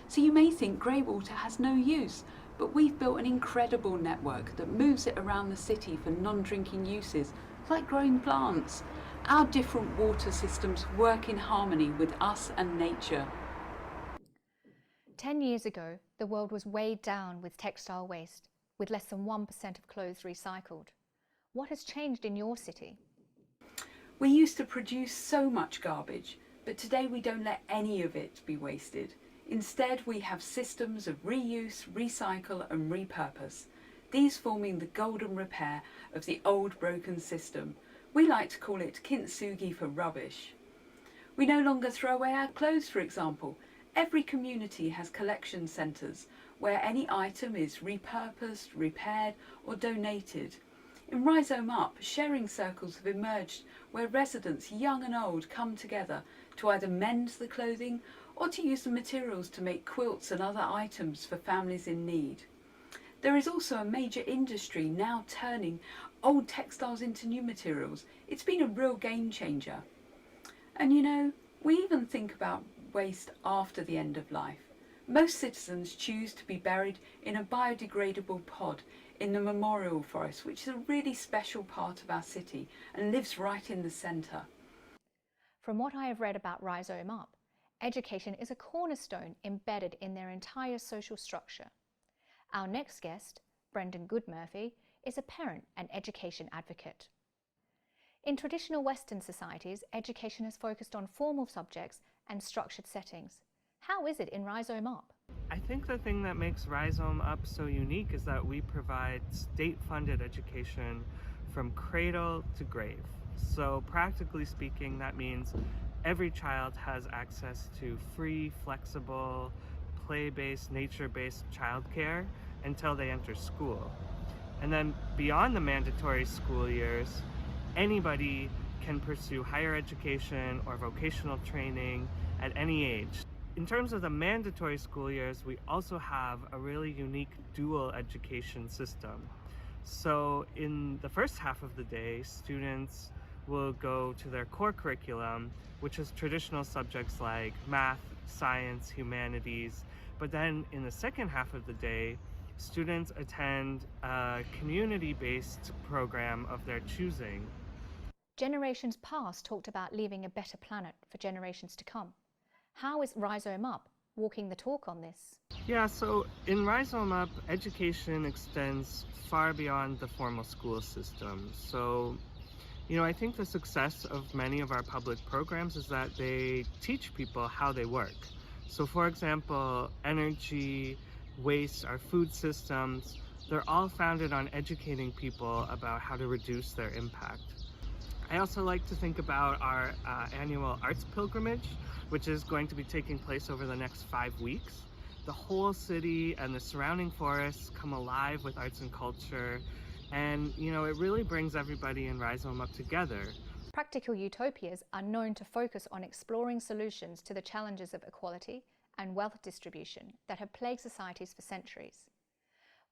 So you may think grey water has no use, but we've built an incredible network that moves it around the city for non-drinking uses, like growing plants. Our different water systems work in harmony with us and nature. 10 years ago, the world was weighed down with textile waste, with less than 1% of clothes recycled. What has changed in your city? We used to produce so much garbage, but today we don't let any of it be wasted. Instead, we have systems of reuse, recycle and repurpose, these forming the golden repair of the old broken system. We like to call it kintsugi for rubbish. We no longer throw away our clothes, for example. Every community has collection centres where any item is repurposed, repaired or donated. In RHIZOME-UP, sharing circles have emerged where residents, young and old, come together to either mend the clothing or to use the materials to make quilts and other items for families in need. There is also a major industry now turning old textiles into new materials. It's been a real game changer. And you know, we even think about waste after the end of life. Most citizens choose to be buried in a biodegradable pod in the memorial forest, which is a really special part of our city and lives right in the centre. From what I have read about RHIZOME-UP, education is a cornerstone embedded in their entire social structure. Our next guest, Brendan Goodmurphy, is a parent and education advocate. In traditional Western societies, education is focused on formal subjects and structured settings. How is it in RHIZOME-UP? I think the thing that makes RHIZOME-UP so unique is that we provide state-funded education from cradle to grave. So practically speaking, that means every child has access to free, flexible, play-based, nature-based childcare until they enter school. And then beyond the mandatory school years, anybody can pursue higher education or vocational training at any age. In terms of the mandatory school years, we also have a really unique dual education system. So in the first half of the day, students will go to their core curriculum, which is traditional subjects like math, science, humanities. But then in the second half of the day, students attend a community-based program of their choosing. Generations past talked about leaving a better planet for generations to come. How is RHIZOME-UP walking the talk on this? Yeah, so in RHIZOME-UP, education extends far beyond the formal school system. So, you know, I think the success of many of our public programs is that they teach people how they work. So for example, energy, waste, our food systems, they're all founded on educating people about how to reduce their impact. I also like to think about our annual arts pilgrimage, which is going to be taking place over the next 5 weeks. The whole city and the surrounding forests come alive with arts and culture, and you know, it really brings everybody in RHIZOME-UP together. Practical Utopias are known to focus on exploring solutions to the challenges of equality and wealth distribution that have plagued societies for centuries.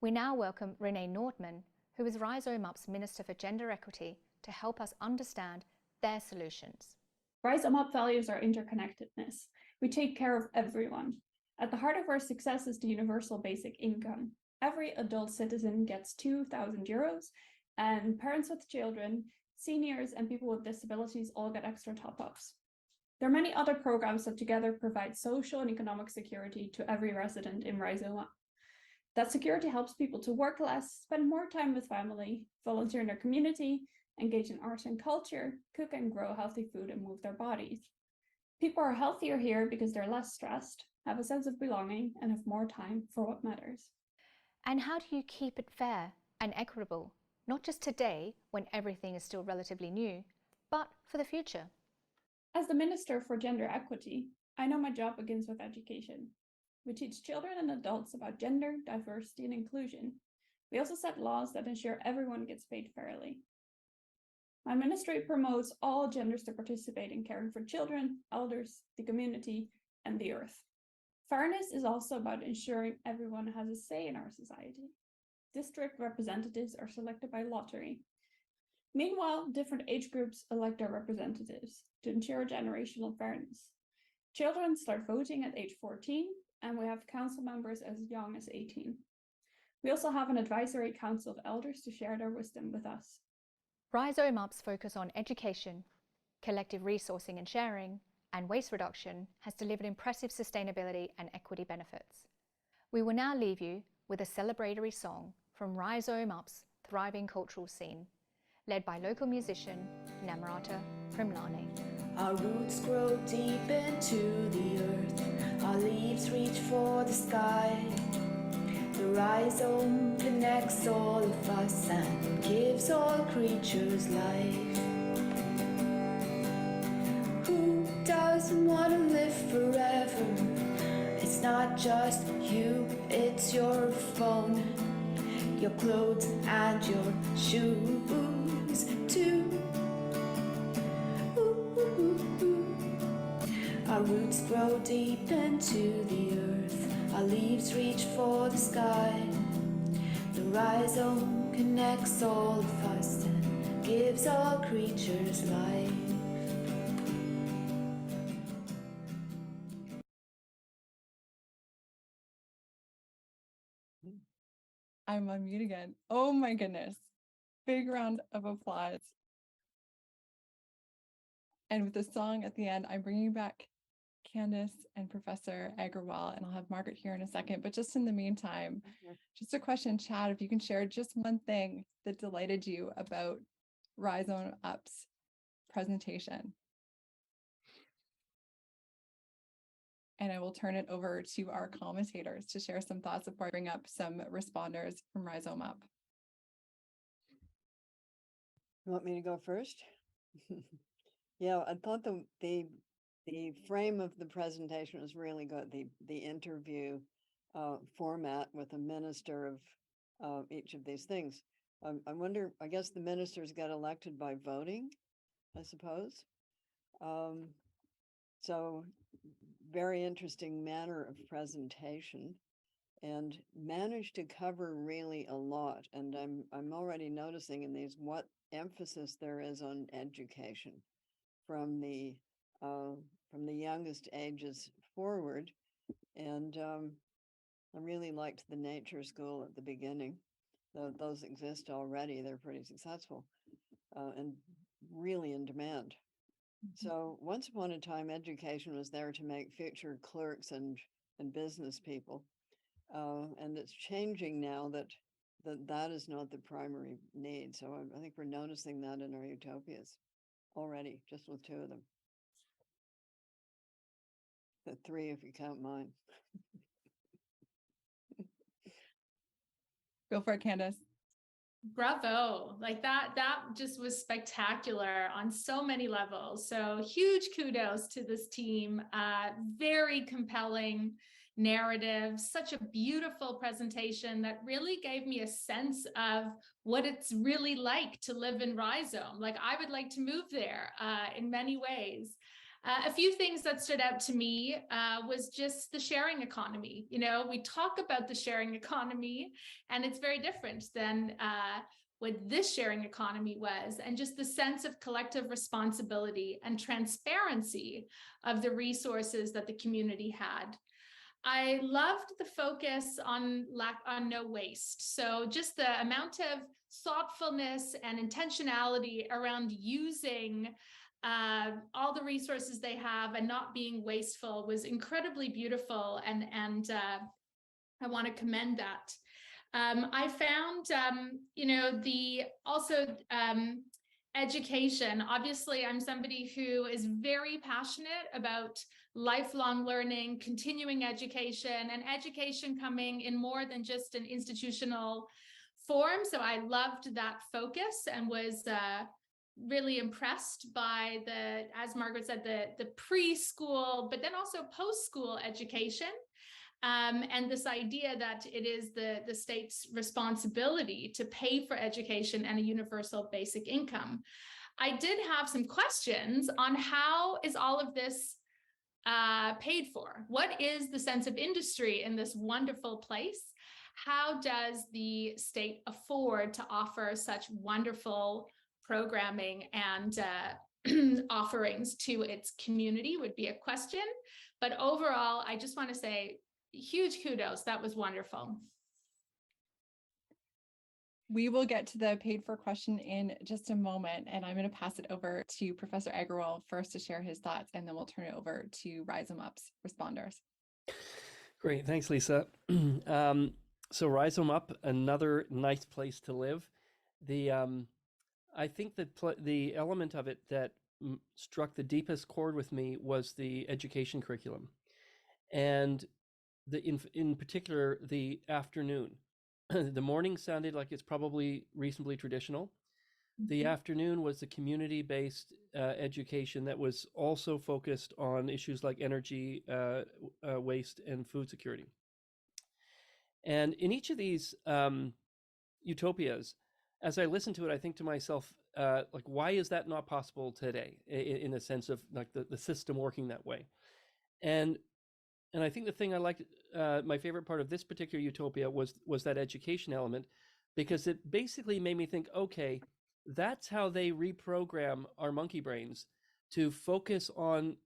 We now welcome Renee Nordman, who is RHIZOME-UP's Minister for Gender Equity, to help us understand their solutions. RHIZOME-UP values our interconnectedness. We take care of everyone. At the heart of our success is the universal basic income. Every adult citizen gets 2,000 euros, and parents with children, seniors, and people with disabilities all get extra top-ups. There are many other programs that together provide social and economic security to every resident in RHIZOME-UP. That security helps people to work less, spend more time with family, volunteer in their community, engage in art and culture, cook and grow healthy food, and move their bodies. People are healthier here because they're less stressed, have a sense of belonging, and have more time for what matters. And how do you keep it fair and equitable, not just today when everything is still relatively new, but for the future? As the Minister for Gender Equity, I know my job begins with education. We teach children and adults about gender, diversity, and inclusion. We also set laws that ensure everyone gets paid fairly. My ministry promotes all genders to participate in caring for children, elders, the community, and the earth. Fairness is also about ensuring everyone has a say in our society. District representatives are selected by lottery. Meanwhile, different age groups elect their representatives to ensure generational fairness. Children start voting at age 14, and we have council members as young as 18. We also have an advisory council of elders to share their wisdom with us. RHIZOME-UP's focus on education, collective resourcing and sharing, and waste reduction has delivered impressive sustainability and equity benefits. We will now leave you with a celebratory song from RHIZOME-UP's thriving cultural scene, led by local musician Namrata Primlani. Our roots grow deep into the earth, our leaves reach for the sky. The rhizome connects all of us and gives all creatures life. Who doesn't want to live forever? It's not just you, it's your phone, your clothes and your shoes too. Our roots grow deep into the earth, our leaves reach for the sky. The rhizome connects all of us and gives all creatures life. I'm on mute again. Oh my goodness. Big round of applause. And with the song at the end, I'm bringing back Candace and Professor Agarwal, and I'll have Margaret here in a second. But just in the meantime, just a question, Chad, if you can share just one thing that delighted you about RHIZOME-UP's presentation. And I will turn it over to our commentators to share some thoughts before I bring up some responders from RHIZOME-UP. You want me to go first? Yeah, I thought the frame of the presentation was really good. The interview format with a minister of each of these things. I wonder, I guess the ministers got elected by voting, I suppose. So very interesting manner of presentation, and managed to cover really a lot. And I'm already noticing in these what emphasis there is on education from the youngest ages forward. And I really liked the nature school at the beginning. Those exist already. They're pretty successful and really in demand. So once upon a time, education was there to make future clerks and business people. And it's changing now that is not the primary need. So I think we're noticing that in our utopias already, just with 2 of them. The 3 if you count mine. Go for it, Candace. Bravo. Like that just was spectacular on so many levels. So huge kudos to this team. Very compelling narrative, such a beautiful presentation that really gave me a sense of what it's really like to live in Rhizome. Like I would like to move there in many ways. A few things that stood out to me was just the sharing economy. You know, we talk about the sharing economy, and it's very different than what this sharing economy was, and just the sense of collective responsibility and transparency of the resources that the community had. I loved the focus on no waste. So just the amount of thoughtfulness and intentionality around using all the resources they have and not being wasteful was incredibly beautiful, and I want to commend that. I found, you know, education. Obviously, I'm somebody who is very passionate about lifelong learning, continuing education, and education coming in more than just an institutional form. So I loved that focus and was really impressed by as Margaret said, the preschool, but then also post-school education. And this idea that it is the state's responsibility to pay for education and a universal basic income. I did have some questions on how is all of this paid for? What is the sense of industry in this wonderful place? How does the state afford to offer such wonderful programming and offerings to its community would be a question. But overall, I just want to say huge kudos. That was wonderful. We will get to the paid for question in just a moment, and I'm going to pass it over to Professor Agarwal first to share his thoughts, and then we'll turn it over to RHIZOME-UP's responders. Great, thanks, Lisa. So RHIZOME-UP, another nice place to live. I think that the element of it that struck the deepest chord with me was the education curriculum, and in particular the afternoon. The morning sounded like it's probably reasonably traditional. The afternoon was the community-based education that was also focused on issues like energy, waste, and food security. And in each of these utopias, as I listen to it, I think to myself, like, why is that not possible today? In the sense of like the system working that way, and I think the thing I liked, my favorite part of this particular utopia was that education element, because it basically made me think, okay, that's how they reprogram our monkey brains to focus on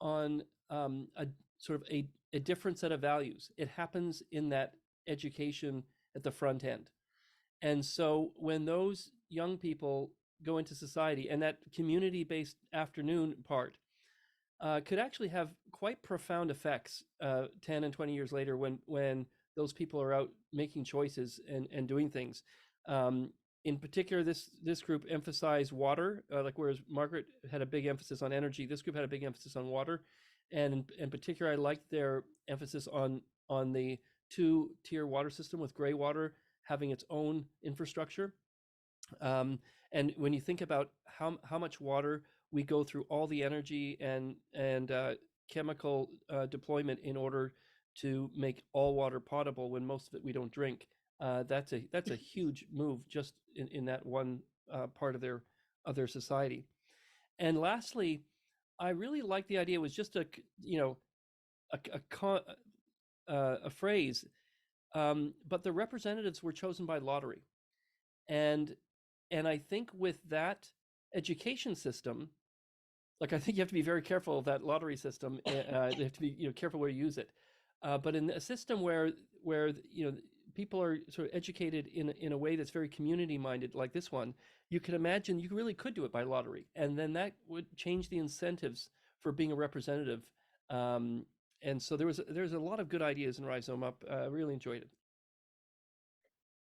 a sort of a different set of values. It happens in that education at the front end. And so when those young people go into society, and that community-based afternoon part could actually have quite profound effects 10 and 20 years later when those people are out making choices and doing things. In particular, this group emphasized water, like whereas Margaret had a big emphasis on energy, this group had a big emphasis on water. And in particular, I liked their emphasis on the two-tier water system, with gray water having its own infrastructure. And when you think about how much water we go through, all the energy and chemical deployment in order to make all water potable, when most of it we don't drink, that's a huge move just in that one part of their society. And lastly, I really like the idea. It was just a phrase, but the representatives were chosen by lottery, and I think with that education system, like, I think you have to be very careful of that lottery system. You have to be careful where you use it. But in a system where people are sort of educated in a way that's very community minded, like this one, you can imagine you really could do it by lottery, and then that would change the incentives for being a representative. And so there's a lot of good ideas in RHIZOME-UP. I really enjoyed it.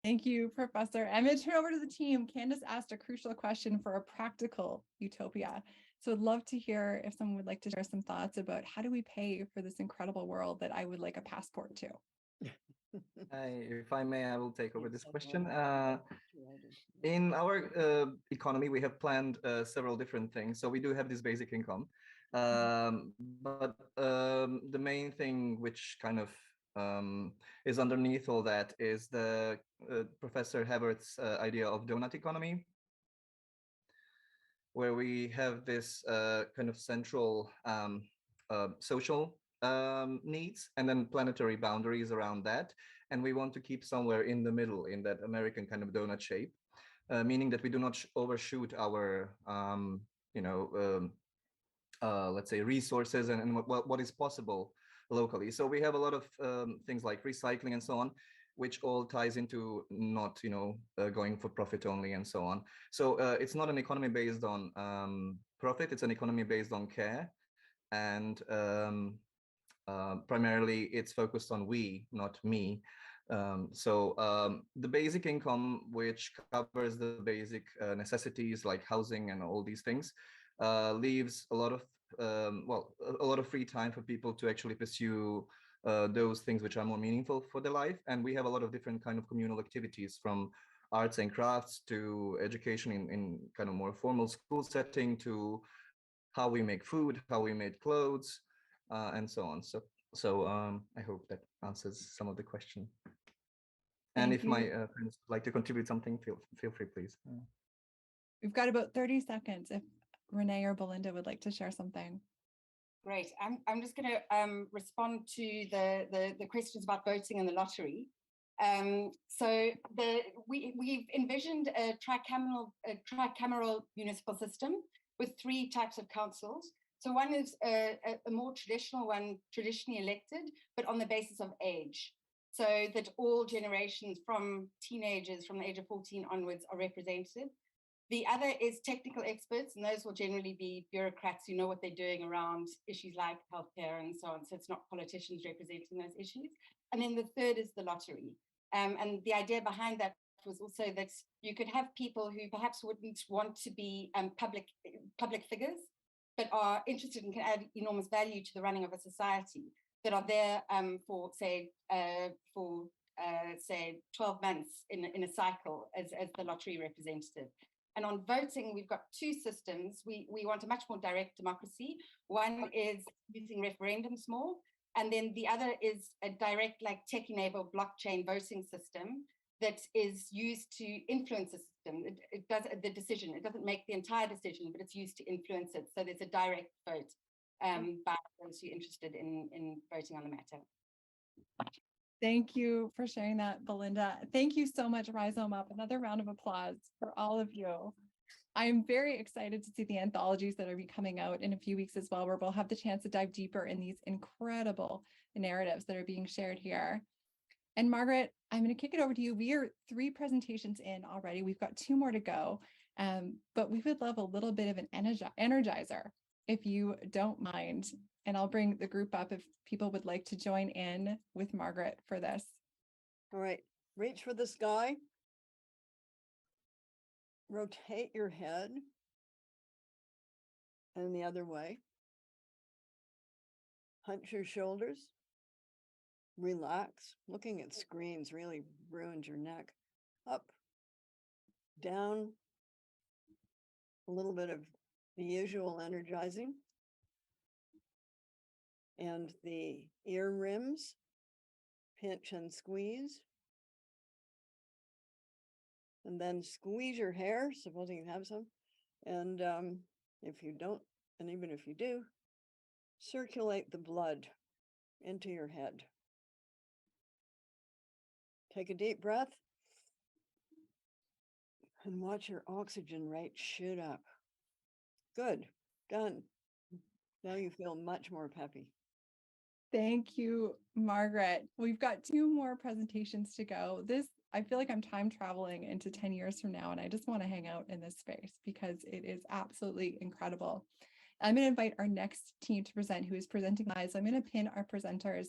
Thank you, Professor. I'm going to turn over to the team. Candace asked a crucial question for a practical utopia. So I'd love to hear if someone would like to share some thoughts about how do we pay for this incredible world that I would like a passport to. If I may, I will take over this question. In our economy, we have planned several different things. So we do have this basic income. But the main thing which kind of is underneath all that is the Professor Havertz's idea of donut economy, where we have this kind of central social needs and then planetary boundaries around that. And we want to keep somewhere in the middle, in that American kind of donut shape, meaning that we do not overshoot our, let's say, resources and what is possible locally. So we have a lot of things like recycling and so on, which all ties into not, going for profit only and so on. So it's not an economy based on profit, it's an economy based on care. And primarily it's focused on we, not me. So the basic income, which covers the basic necessities like housing and all these things, leaves a lot of a lot of free time for people to actually pursue those things which are more meaningful for their life. And we have a lot of different kind of communal activities, from arts and crafts to education in kind of more formal school setting, to how we make food, how we make clothes, and so on. So I hope that answers some of the question. And if my friends would like to contribute something, feel free, please. We've got about 30 seconds if Renee or Belinda would like to share something. Great. I'm just going to respond to the questions about voting and the lottery. So we've envisioned a tricameral municipal system with 3 types of councils. So one is a more traditional one, traditionally elected, but on the basis of age. so that all generations from teenagers from the age of 14 onwards are represented. The other is technical experts, and those will generally be bureaucrats who know what they're doing around issues like healthcare and so on. So it's not politicians representing those issues. And then the third is the lottery. And the idea behind that was also that you could have people who perhaps wouldn't want to be public figures, but are interested and can add enormous value to the running of a society, that are there for say 12 months in a cycle as the lottery representative. And on voting, we've got two systems. We want a much more direct democracy. One is using referendums more, and then the other is a direct, like tech-enabled blockchain voting system that is used to influence the system. It does the decision. It doesn't make the entire decision, but it's used to influence it. So there's a direct vote by those who are interested in voting on the matter. Thank you for sharing that, Belinda. Thank you so much, RHIZOME-UP. Another round of applause for all of you. I'm very excited to see the anthologies that are coming out in a few weeks as well, where we'll have the chance to dive deeper in these incredible narratives that are being shared here. And Margaret, I'm going to kick it over to you. We are 3 presentations in already. We've got 2 more to go, but we would love a little bit of an energizer, if you don't mind. And I'll bring the group up if people would like to join in with Margaret for this. All right, reach for the sky. Rotate your head and the other way. Hunch your shoulders. Relax. Looking at screens really ruins your neck. Up, down, a little bit of the usual energizing. And the ear rims, pinch and squeeze. And then squeeze your hair, supposing you have some. And if you don't, and even if you do, circulate the blood into your head. Take a deep breath and watch your oxygen rate shoot up. Good, done. Now you feel much more peppy. Thank you, Margaret. We've got 2 more presentations to go. I feel like I'm time traveling into 10 years from now, and I just want to hang out in this space because it is absolutely incredible. I'm going to invite our next team to present, who is presenting live. So I'm going to pin our presenters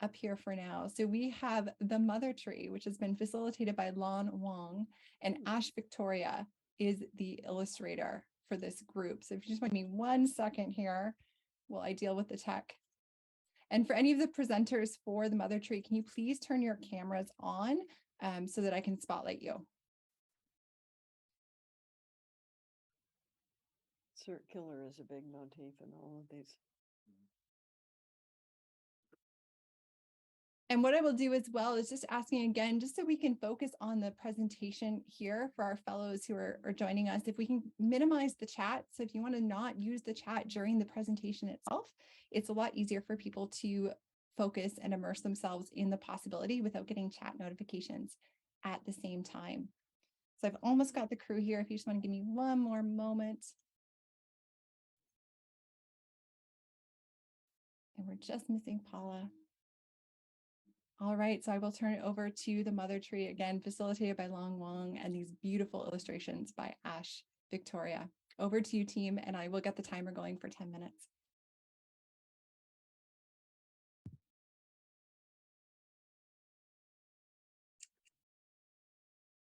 up here for now. So we have the Mother Tree, which has been facilitated by Lon Wong, and Ash Victoria is the illustrator for this group. So if you just want me 1 second here while I deal with the tech. And for any of the presenters for the Mother Tree, can you please turn your cameras on so that I can spotlight you? Circular is a big motif in all of these. And what I will do as well is just asking again, just so we can focus on the presentation here for our fellows who are joining us, if we can minimize the chat. So if you want to not use the chat during the presentation itself, it's a lot easier for people to focus and immerse themselves in the possibility without getting chat notifications at the same time. So I've almost got the crew here. If you just want to give me 1 more moment. And we're just missing Paula. All right, so I will turn it over to the Mother Tree, again, facilitated by Long Wong, and these beautiful illustrations by Ash Victoria. Over to you, team, and I will get the timer going for 10 minutes.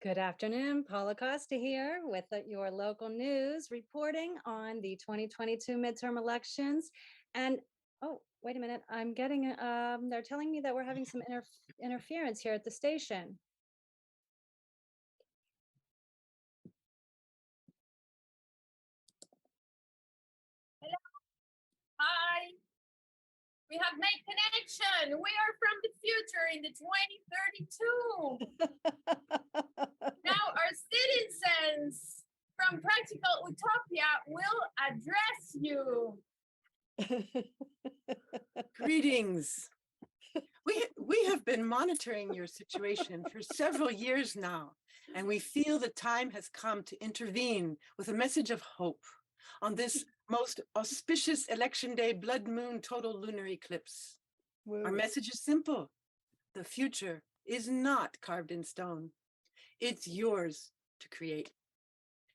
Good afternoon, Paula Costa here with your local news, reporting on the 2022 midterm elections. And oh, wait a minute, I'm getting, they're telling me that we're having some interference here at the station. Hello. Hi. We have made connection. We are from the future in the 2032. Now our citizens from Practical Utopia will address you. Greetings. We have been monitoring your situation for several years now, and we feel the time has come to intervene with a message of hope on this most auspicious election day blood moon total lunar eclipse. Our message is simple. the future is not carved in stone. It's yours to create.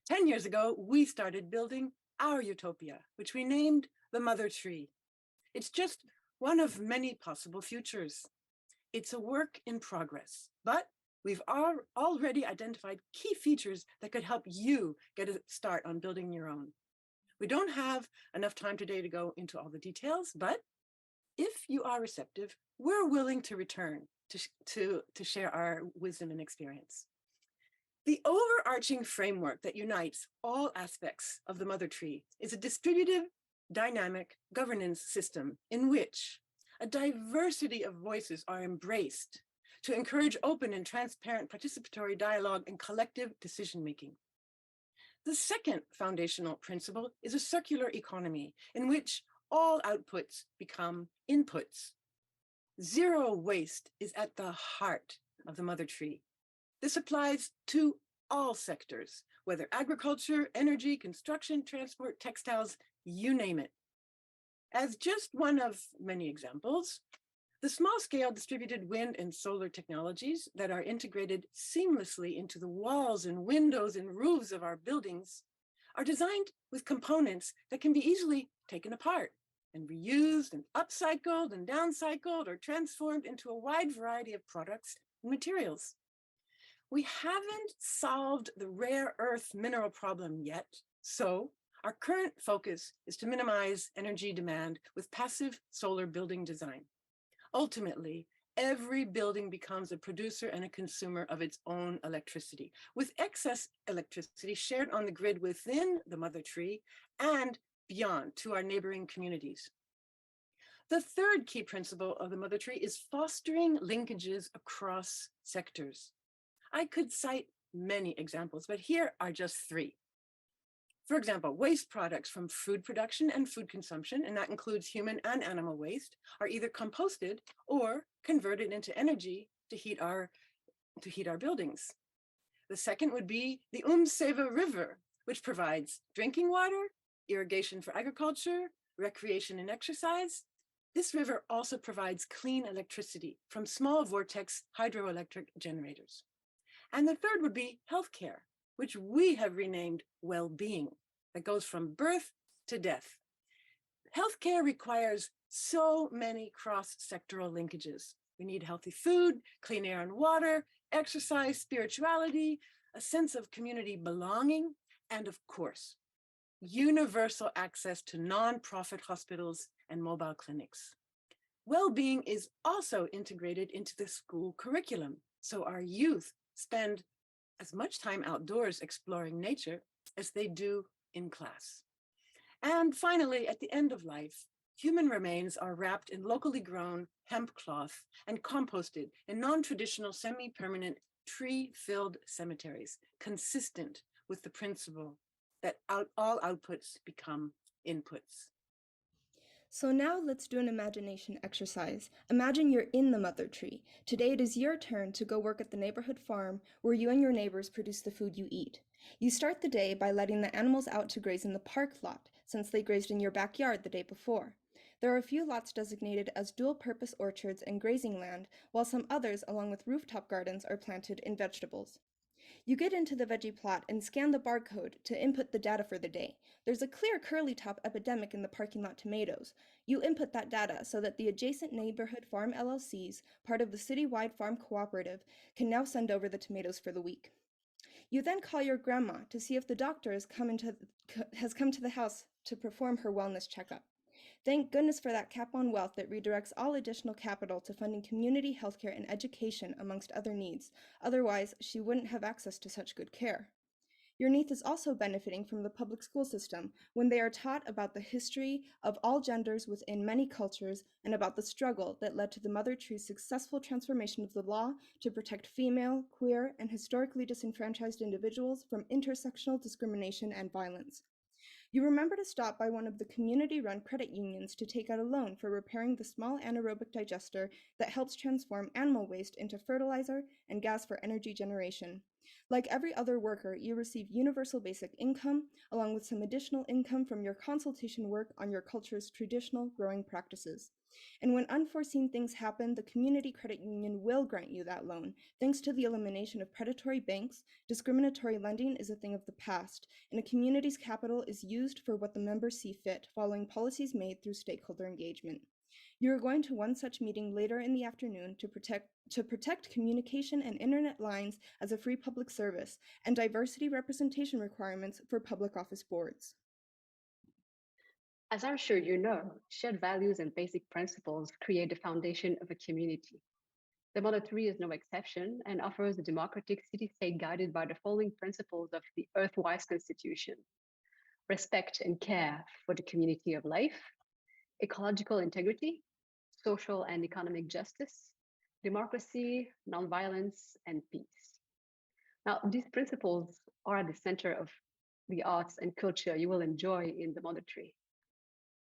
10 years ago, we started building our utopia, which we named the Mother Tree. It's just one of many possible futures. It's a work in progress, but we've already identified key features that could help you get a start on building your own. We don't have enough time today to go into all the details, but if you are receptive, we're willing to return to share our wisdom and experience. The overarching framework that unites all aspects of the Mother Tree is a distributed, dynamic governance system in which a diversity of voices are embraced to encourage open and transparent participatory dialogue and collective decision-making. The second foundational principle is a circular economy in which all outputs become inputs. Zero waste is at the heart of the Mother Tree. This applies to all sectors, whether agriculture, energy, construction, transport, textiles, you name it. As just one of many examples, the small-scale distributed wind and solar technologies that are integrated seamlessly into the walls and windows and roofs of our buildings are designed with components that can be easily taken apart and reused and upcycled and downcycled or transformed into a wide variety of products and materials. We haven't solved the rare earth mineral problem yet, so our current focus is to minimize energy demand with passive solar building design. Ultimately, every building becomes a producer and a consumer of its own electricity, with excess electricity shared on the grid within the Mother Tree and beyond to our neighboring communities. The third key principle of the Mother Tree is fostering linkages across sectors. I could cite many examples, but here are just three. For example, waste products from food production and food consumption, and that includes human and animal waste, are either composted or converted into energy to heat our buildings. The second would be the Seva River, which provides drinking water, irrigation for agriculture, recreation and exercise. This river also provides clean electricity from small vortex hydroelectric generators. And the third would be healthcare, which we have renamed well-being, that goes from birth to death. Healthcare requires so many cross-sectoral linkages. We need healthy food, clean air and water, exercise, spirituality, a sense of community belonging, and of course, universal access to nonprofit hospitals and mobile clinics. Well-being is also integrated into the school curriculum, so our youth spend as much time outdoors exploring nature as they do in class. And finally, at the end of life, human remains are wrapped in locally grown hemp cloth and composted in non-traditional semi-permanent tree-filled cemeteries, consistent with the principle that all outputs become inputs. So now let's do an imagination exercise. Imagine you're in the Mother Tree. Today it is your turn to go work at the neighborhood farm where you and your neighbors produce the food you eat. You start the day by letting the animals out to graze in the park lot, since they grazed in your backyard the day before. There are a few lots designated as dual-purpose orchards and grazing land, while some others, along with rooftop gardens, are planted in vegetables. You get into the veggie plot and scan the barcode to input the data for the day. There's a clear curly top epidemic in the parking lot tomatoes. You input that data so that the adjacent neighborhood farm LLCs, part of the citywide farm cooperative, can now send over the tomatoes for the week. You then call your grandma to see if the doctor has come to the house to perform her wellness checkup. Thank goodness for that cap on wealth that redirects all additional capital to funding community healthcare and education, amongst other needs. Otherwise, she wouldn't have access to such good care. Your niece is also benefiting from the public school system when they are taught about the history of all genders within many cultures and about the struggle that led to the Mother Tree's successful transformation of the law to protect female, queer, and historically disenfranchised individuals from intersectional discrimination and violence. You remember to stop by one of the community-run credit unions to take out a loan for repairing the small anaerobic digester that helps transform animal waste into fertilizer and gas for energy generation. Like every other worker, you receive universal basic income, along with some additional income from your consultation work on your culture's traditional growing practices. And when unforeseen things happen, the community credit union will grant you that loan. Thanks to the elimination of predatory banks, discriminatory lending is a thing of the past, and a community's capital is used for what the members see fit, following policies made through stakeholder engagement. You are going to one such meeting later in the afternoon to protect communication and internet lines as a free public service and diversity representation requirements for public office boards. As I'm sure you know, shared values and basic principles create the foundation of a community. The Model 3 is no exception and offers a democratic city-state guided by the following principles of the Earthwise Constitution: respect and care for the community of life, ecological integrity, social and economic justice, democracy, nonviolence, and peace. Now, these principles are at the center of the arts and culture you will enjoy in the Model 3.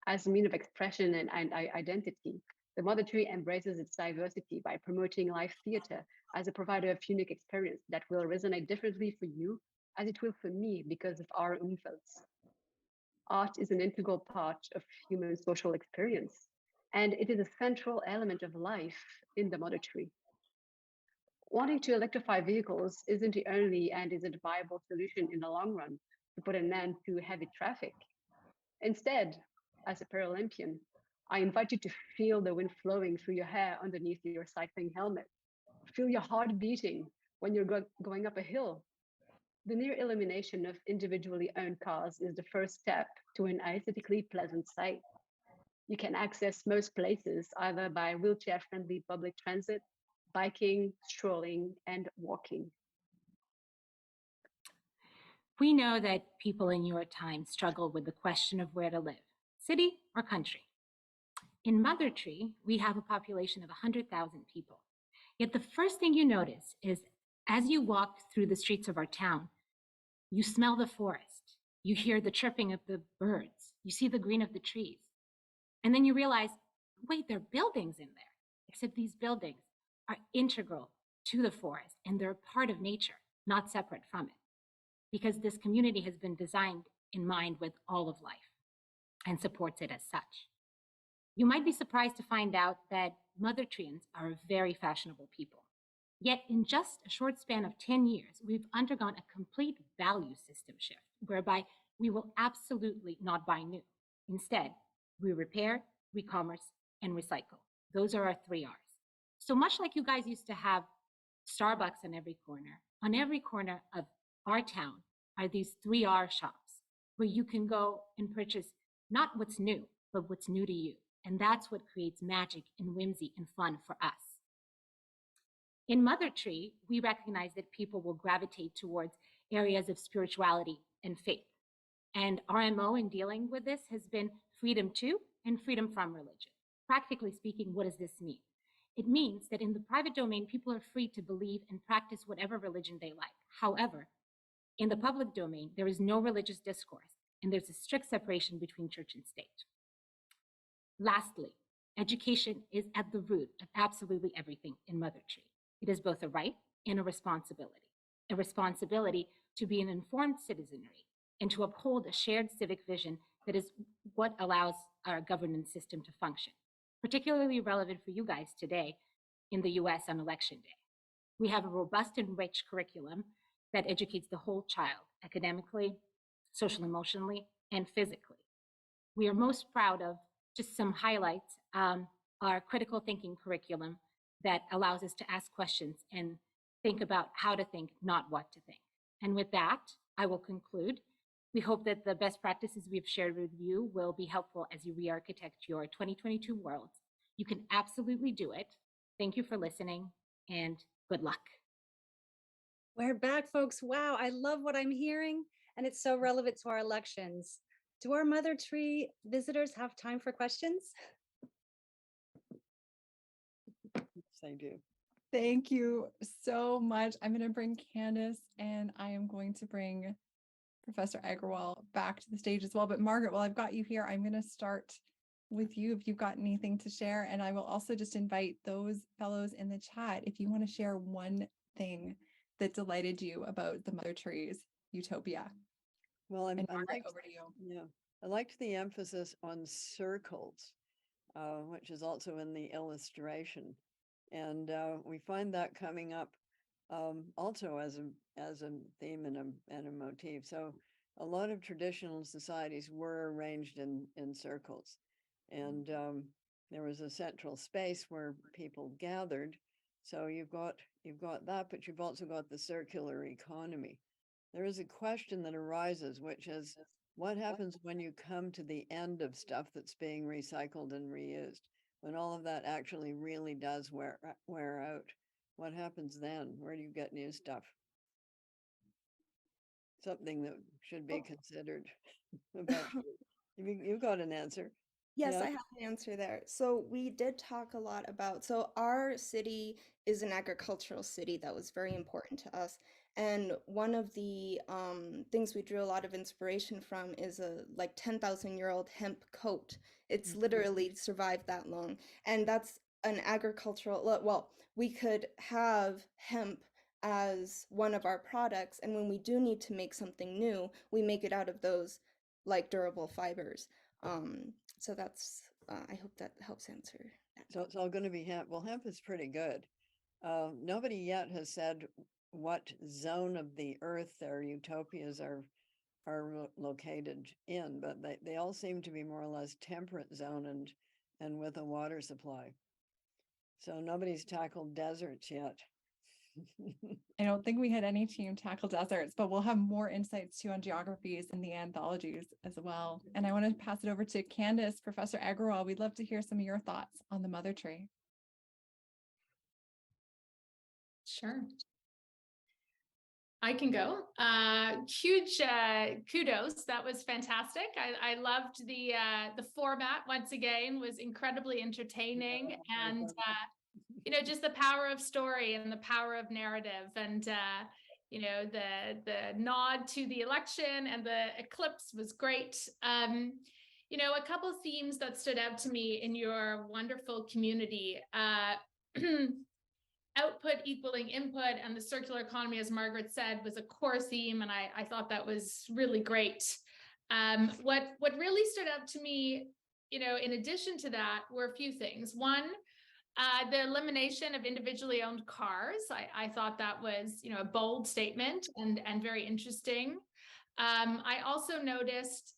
As a means of expression and identity, the Mother Tree embraces its diversity by promoting live theater as a provider of unique experience that will resonate differently for you as it will for me because of our influence. Art is an integral part of human social experience, and it is a central element of life in the Mother Tree. Wanting to electrify vehicles isn't the only and isn't a viable solution in the long run to put an end to heavy traffic. Instead, as a Paralympian, I invite you to feel the wind flowing through your hair underneath your cycling helmet. Feel your heart beating when you're going up a hill. The near elimination of individually owned cars is the first step to an aesthetically pleasant sight. You can access most places either by wheelchair-friendly public transit, biking, strolling, and walking. We know that people in your time struggle with the question of where to live, city or country. In Mother Tree, we have a population of 100,000 people. Yet the first thing you notice is as you walk through the streets of our town, you smell the forest, you hear the chirping of the birds, you see the green of the trees. And then you realize, wait, there are buildings in there, except these buildings are integral to the forest and they're a part of nature, not separate from it. Because this community has been designed in mind with all of life and supports it as such. You might be surprised to find out that Mother Treans are a very fashionable people. Yet in just a short span of 10 years, we've undergone a complete value system shift, whereby we will absolutely not buy new. Instead, we repair, recommerce, and recycle. Those are our 3 Rs. So much like you guys used to have Starbucks on every corner of our town are these 3R shops where you can go and purchase not what's new, but what's new to you. And that's what creates magic and whimsy and fun for us. In Mother Tree, we recognize that people will gravitate towards areas of spirituality and faith. And our MO in dealing with this has been freedom to and freedom from religion. Practically speaking, what does this mean? It means that in the private domain, people are free to believe and practice whatever religion they like. However, in the public domain, there is no religious discourse, and there's a strict separation between church and state. Lastly, education is at the root of absolutely everything in Mother Tree. It is both a right and a responsibility to be an informed citizenry and to uphold a shared civic vision that is what allows our governance system to function, particularly relevant for you guys today in the US on Election Day. We have a robust and rich curriculum that educates the whole child, academically, social, emotionally, and physically. We are most proud of just some highlights, our critical thinking curriculum that allows us to ask questions and think about how to think, not what to think. And with that, I will conclude. We hope that the best practices we've shared with you will be helpful as you re-architect your 2022 worlds. You can absolutely do it. Thank you for listening and good luck. We're back, folks. Wow, I love what I'm hearing, and it's so relevant to our elections. Do our Mother Tree visitors have time for questions? Yes, I do. Thank you so much. I'm going to bring Candace and I am going to bring Professor Agrawal back to the stage as well. But Margaret, while I've got you here, I'm going to start with you if you've got anything to share. And I will also just invite those fellows in the chat if you want to share one thing that delighted you about the Mother Tree's Utopia. Well, Margaret, I liked, over to you. yeah, I liked the emphasis on circles which is also in the illustration. And we find that coming up also as a theme and a motif. So a lot of traditional societies were arranged in circles, and there was a central space where people gathered. So you've got that, but you've also got the circular economy. There is a question that arises, which is, what happens when you come to the end of stuff that's being recycled and reused? When all of that actually really does wear out, what happens then? Where do you get new stuff? Something that should be considered. About you got an answer. Yes, Yeah. I have an answer there. So we did talk a lot about, so our city is an agricultural city that was very important to us. And one of the things we drew a lot of inspiration from is a like 10,000-year-old hemp coat. It's literally survived that long. And that's an agricultural, well, we could have hemp as one of our products. And when we do need to make something new, we make it out of those like durable fibers. So that's, I hope that helps answer that. So it's all going to be hemp. Well, hemp is pretty good. Nobody yet has said what zone of the earth their utopias are located in, but they all seem to be more or less temperate zone and with a water supply. So nobody's tackled deserts yet. I don't think we had any team tackle deserts, but we'll have more insights too on geographies in the anthologies as well. And I want to pass it over to Candace, Professor Agrawal. We'd love to hear some of your thoughts on the mother tree. Sure. I can go. Huge kudos. That was fantastic. I loved the format once again, was incredibly entertaining, and you know, just the power of story and the power of narrative, and you know, the nod to the election and the eclipse was great. You know, a couple themes that stood out to me in your wonderful community. Output equaling input and the circular economy, as Margaret said, was a core theme, and I thought that was really great. What really stood out to me, you know, in addition to that, were a few things. One, the elimination of individually owned cars. I thought that was, you know, a bold statement and very interesting. I also noticed,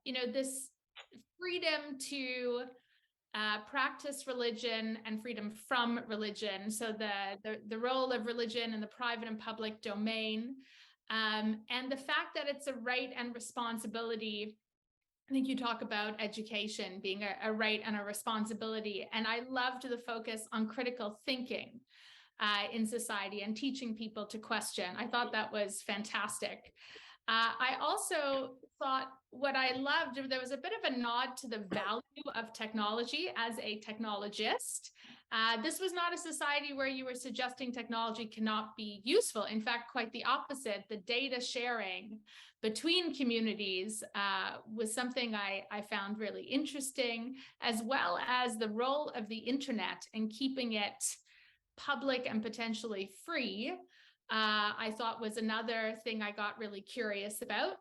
you know, this freedom to practice religion and freedom from religion. So the role of religion in the private and public domain, and the fact that it's a right and responsibility. I think you talk about education being a right and a responsibility. And I loved the focus on critical thinking in society and teaching people to question. I thought that was fantastic. I also thought what I loved, there was a bit of a nod to the value of technology as a technologist. This was not a society where you were suggesting technology cannot be useful. In fact, quite the opposite. The data sharing between communities was something I found really interesting, as well as the role of the internet and keeping it public and potentially free. I thought was another thing I got really curious about.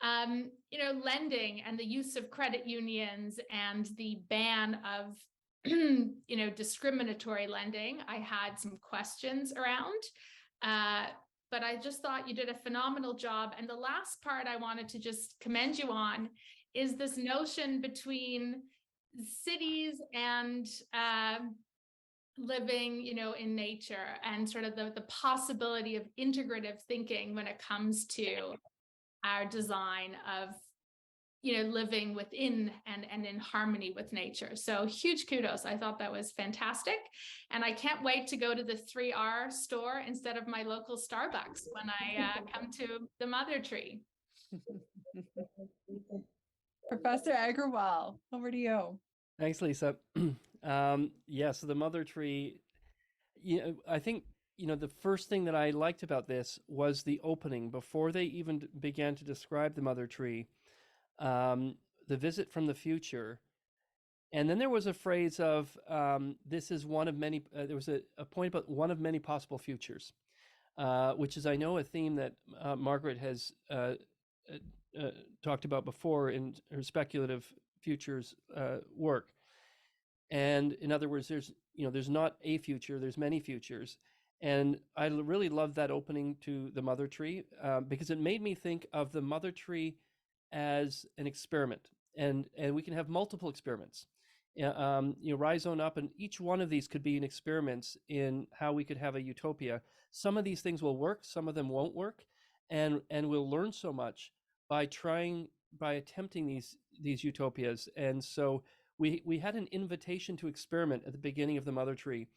You know, lending and the use of credit unions and the ban of, you know, discriminatory lending. I had some questions around, but I just thought you did a phenomenal job. And the last part I wanted to just commend you on is this notion between cities and living, you know, in nature, and sort of the possibility of integrative thinking when it comes to our design of, you know, living within and in harmony with nature. So huge kudos. I thought that was fantastic. And I can't wait to go to the 3R store instead of my local Starbucks when I come to the mother tree. Professor Agrawal, over to you. Thanks, Lisa. Yeah, so the mother tree, you know, I think, you know, the first thing that I liked about this was the opening before they even began to describe the mother tree, the visit from the future. And then there was a phrase of, this is one of many, there was a point about one of many possible futures, which is, I know, a theme that Margaret has talked about before in her speculative futures work. And in other words, there's not a future, there's many futures. And I really loved that opening to the mother tree because it made me think of the mother tree as an experiment, and we can have multiple experiments. RHIZOME-UP, and each one of these could be an experiment in how we could have a utopia. Some of these things will work, some of them won't work, and we'll learn so much by attempting these utopias. And so we had an invitation to experiment at the beginning of the mother tree,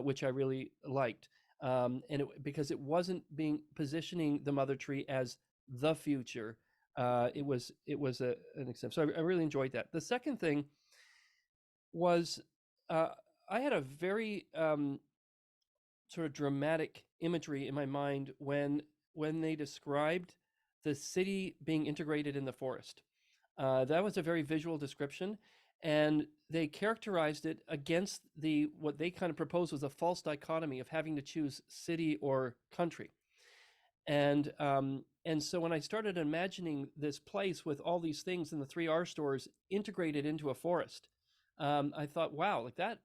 which I really liked. Because it wasn't positioning the mother tree as the future. It was an example. So I really enjoyed that. The second thing was I had a very sort of dramatic imagery in my mind when they described the city being integrated in the forest. That was a very visual description, and they characterized it against what they kind of proposed was a false dichotomy of having to choose city or country. And so when I started imagining this place with all these things in the 3R stores integrated into a forest, I thought, wow, like that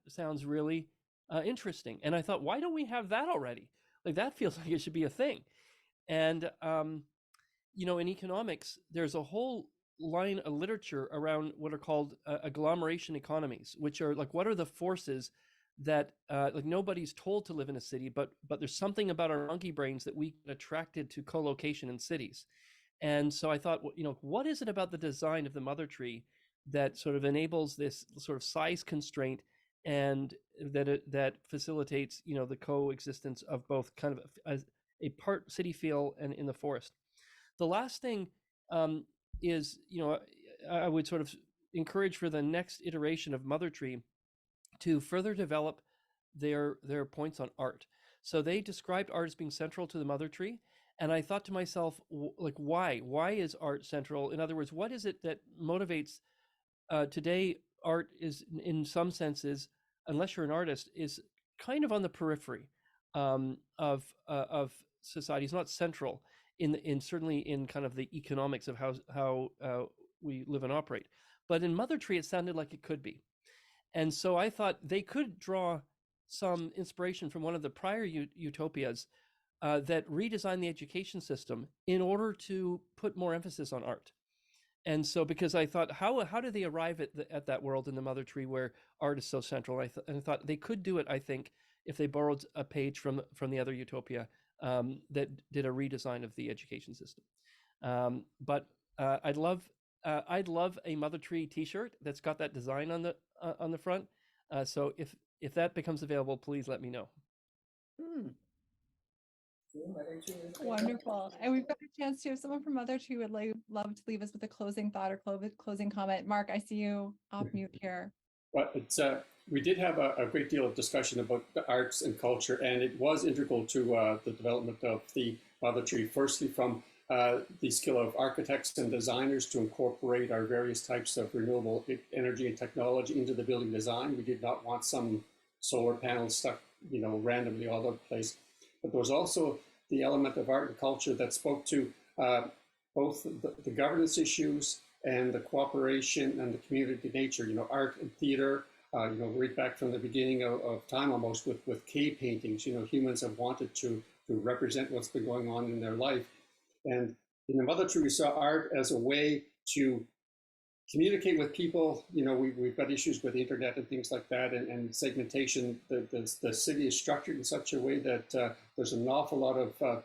sounds really interesting. And I thought, why don't we have that already? Like that feels like it should be a thing. And in economics, there's a whole line of literature around what are called agglomeration economies, which are like, what are the forces that like nobody's told to live in a city, but there's something about our monkey brains that we get attracted to co-location in cities. And so I thought, what is it about the design of the mother tree that sort of enables this sort of size constraint, and that facilitates the coexistence of both kind of a part city feel and in the forest. The last thing is, I would sort of encourage for the next iteration of Mother Tree to further develop their points on art. So they described art as being central to the Mother Tree, and I thought to myself, like, why? Why is art central? In other words, what is it that motivates today? Art is, in some senses, unless you're an artist, is kind of on the periphery of society. It's not central in certainly in kind of the economics of how we live and operate. But in Mother Tree, it sounded like it could be. And so I thought they could draw some inspiration from one of the prior utopias that redesigned the education system in order to put more emphasis on art. And so, because I thought, how do they arrive at that world in the Mother Tree where art is so central? And I thought they could do it, I think, if they borrowed a page from the other utopia that did a redesign of the education system. But I'd love a Mother Tree T-shirt that's got that design on the front. So if that becomes available, please let me know. Wonderful. And we've got a chance to, if someone from Mother Tree would love to leave us with a closing thought or closing comment. Mark, I see you off mute here. Well, we did have a great deal of discussion about the arts and culture, and it was integral to the development of the Mother Tree. Firstly, from the skill of architects and designers to incorporate our various types of renewable energy and technology into the building design. We did not want some solar panels stuck, randomly all over the place. But there was also the element of art and culture that spoke to both the governance issues and the cooperation and the community nature. Art and theater, right back from the beginning of time almost with cave paintings. Humans have wanted to represent what's been going on in their life. And in the Mother Tree, we saw art as a way to communicate with people. We've got issues with the internet and things like that, and segmentation. The city is structured in such a way that there's an awful lot of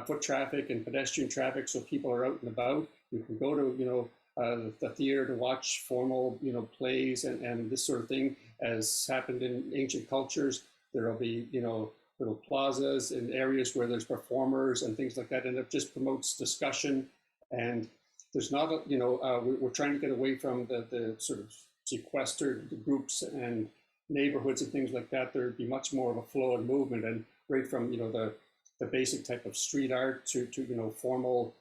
foot traffic and pedestrian traffic, so people are out and about. You can go to the theater to watch formal plays and this sort of thing, as happened in ancient cultures. There'll be little plazas and areas where there's performers and things like that, and it just promotes discussion. And there's not, we're trying to get away from the sort of sequestered groups and neighborhoods and things like that. There'd be much more of a flow and movement, and right from the basic type of street art to formal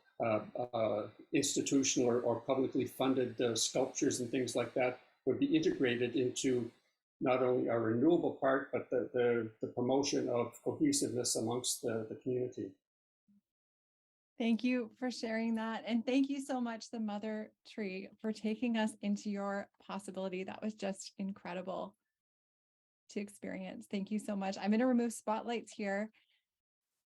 institutional or publicly funded sculptures and things like that would be integrated into not only our renewable part, but the promotion of cohesiveness amongst the community. Thank you for sharing that. And thank you so much, the Mother Tree, for taking us into your possibility. That was just incredible to experience. Thank you so much. I'm going to remove spotlights here.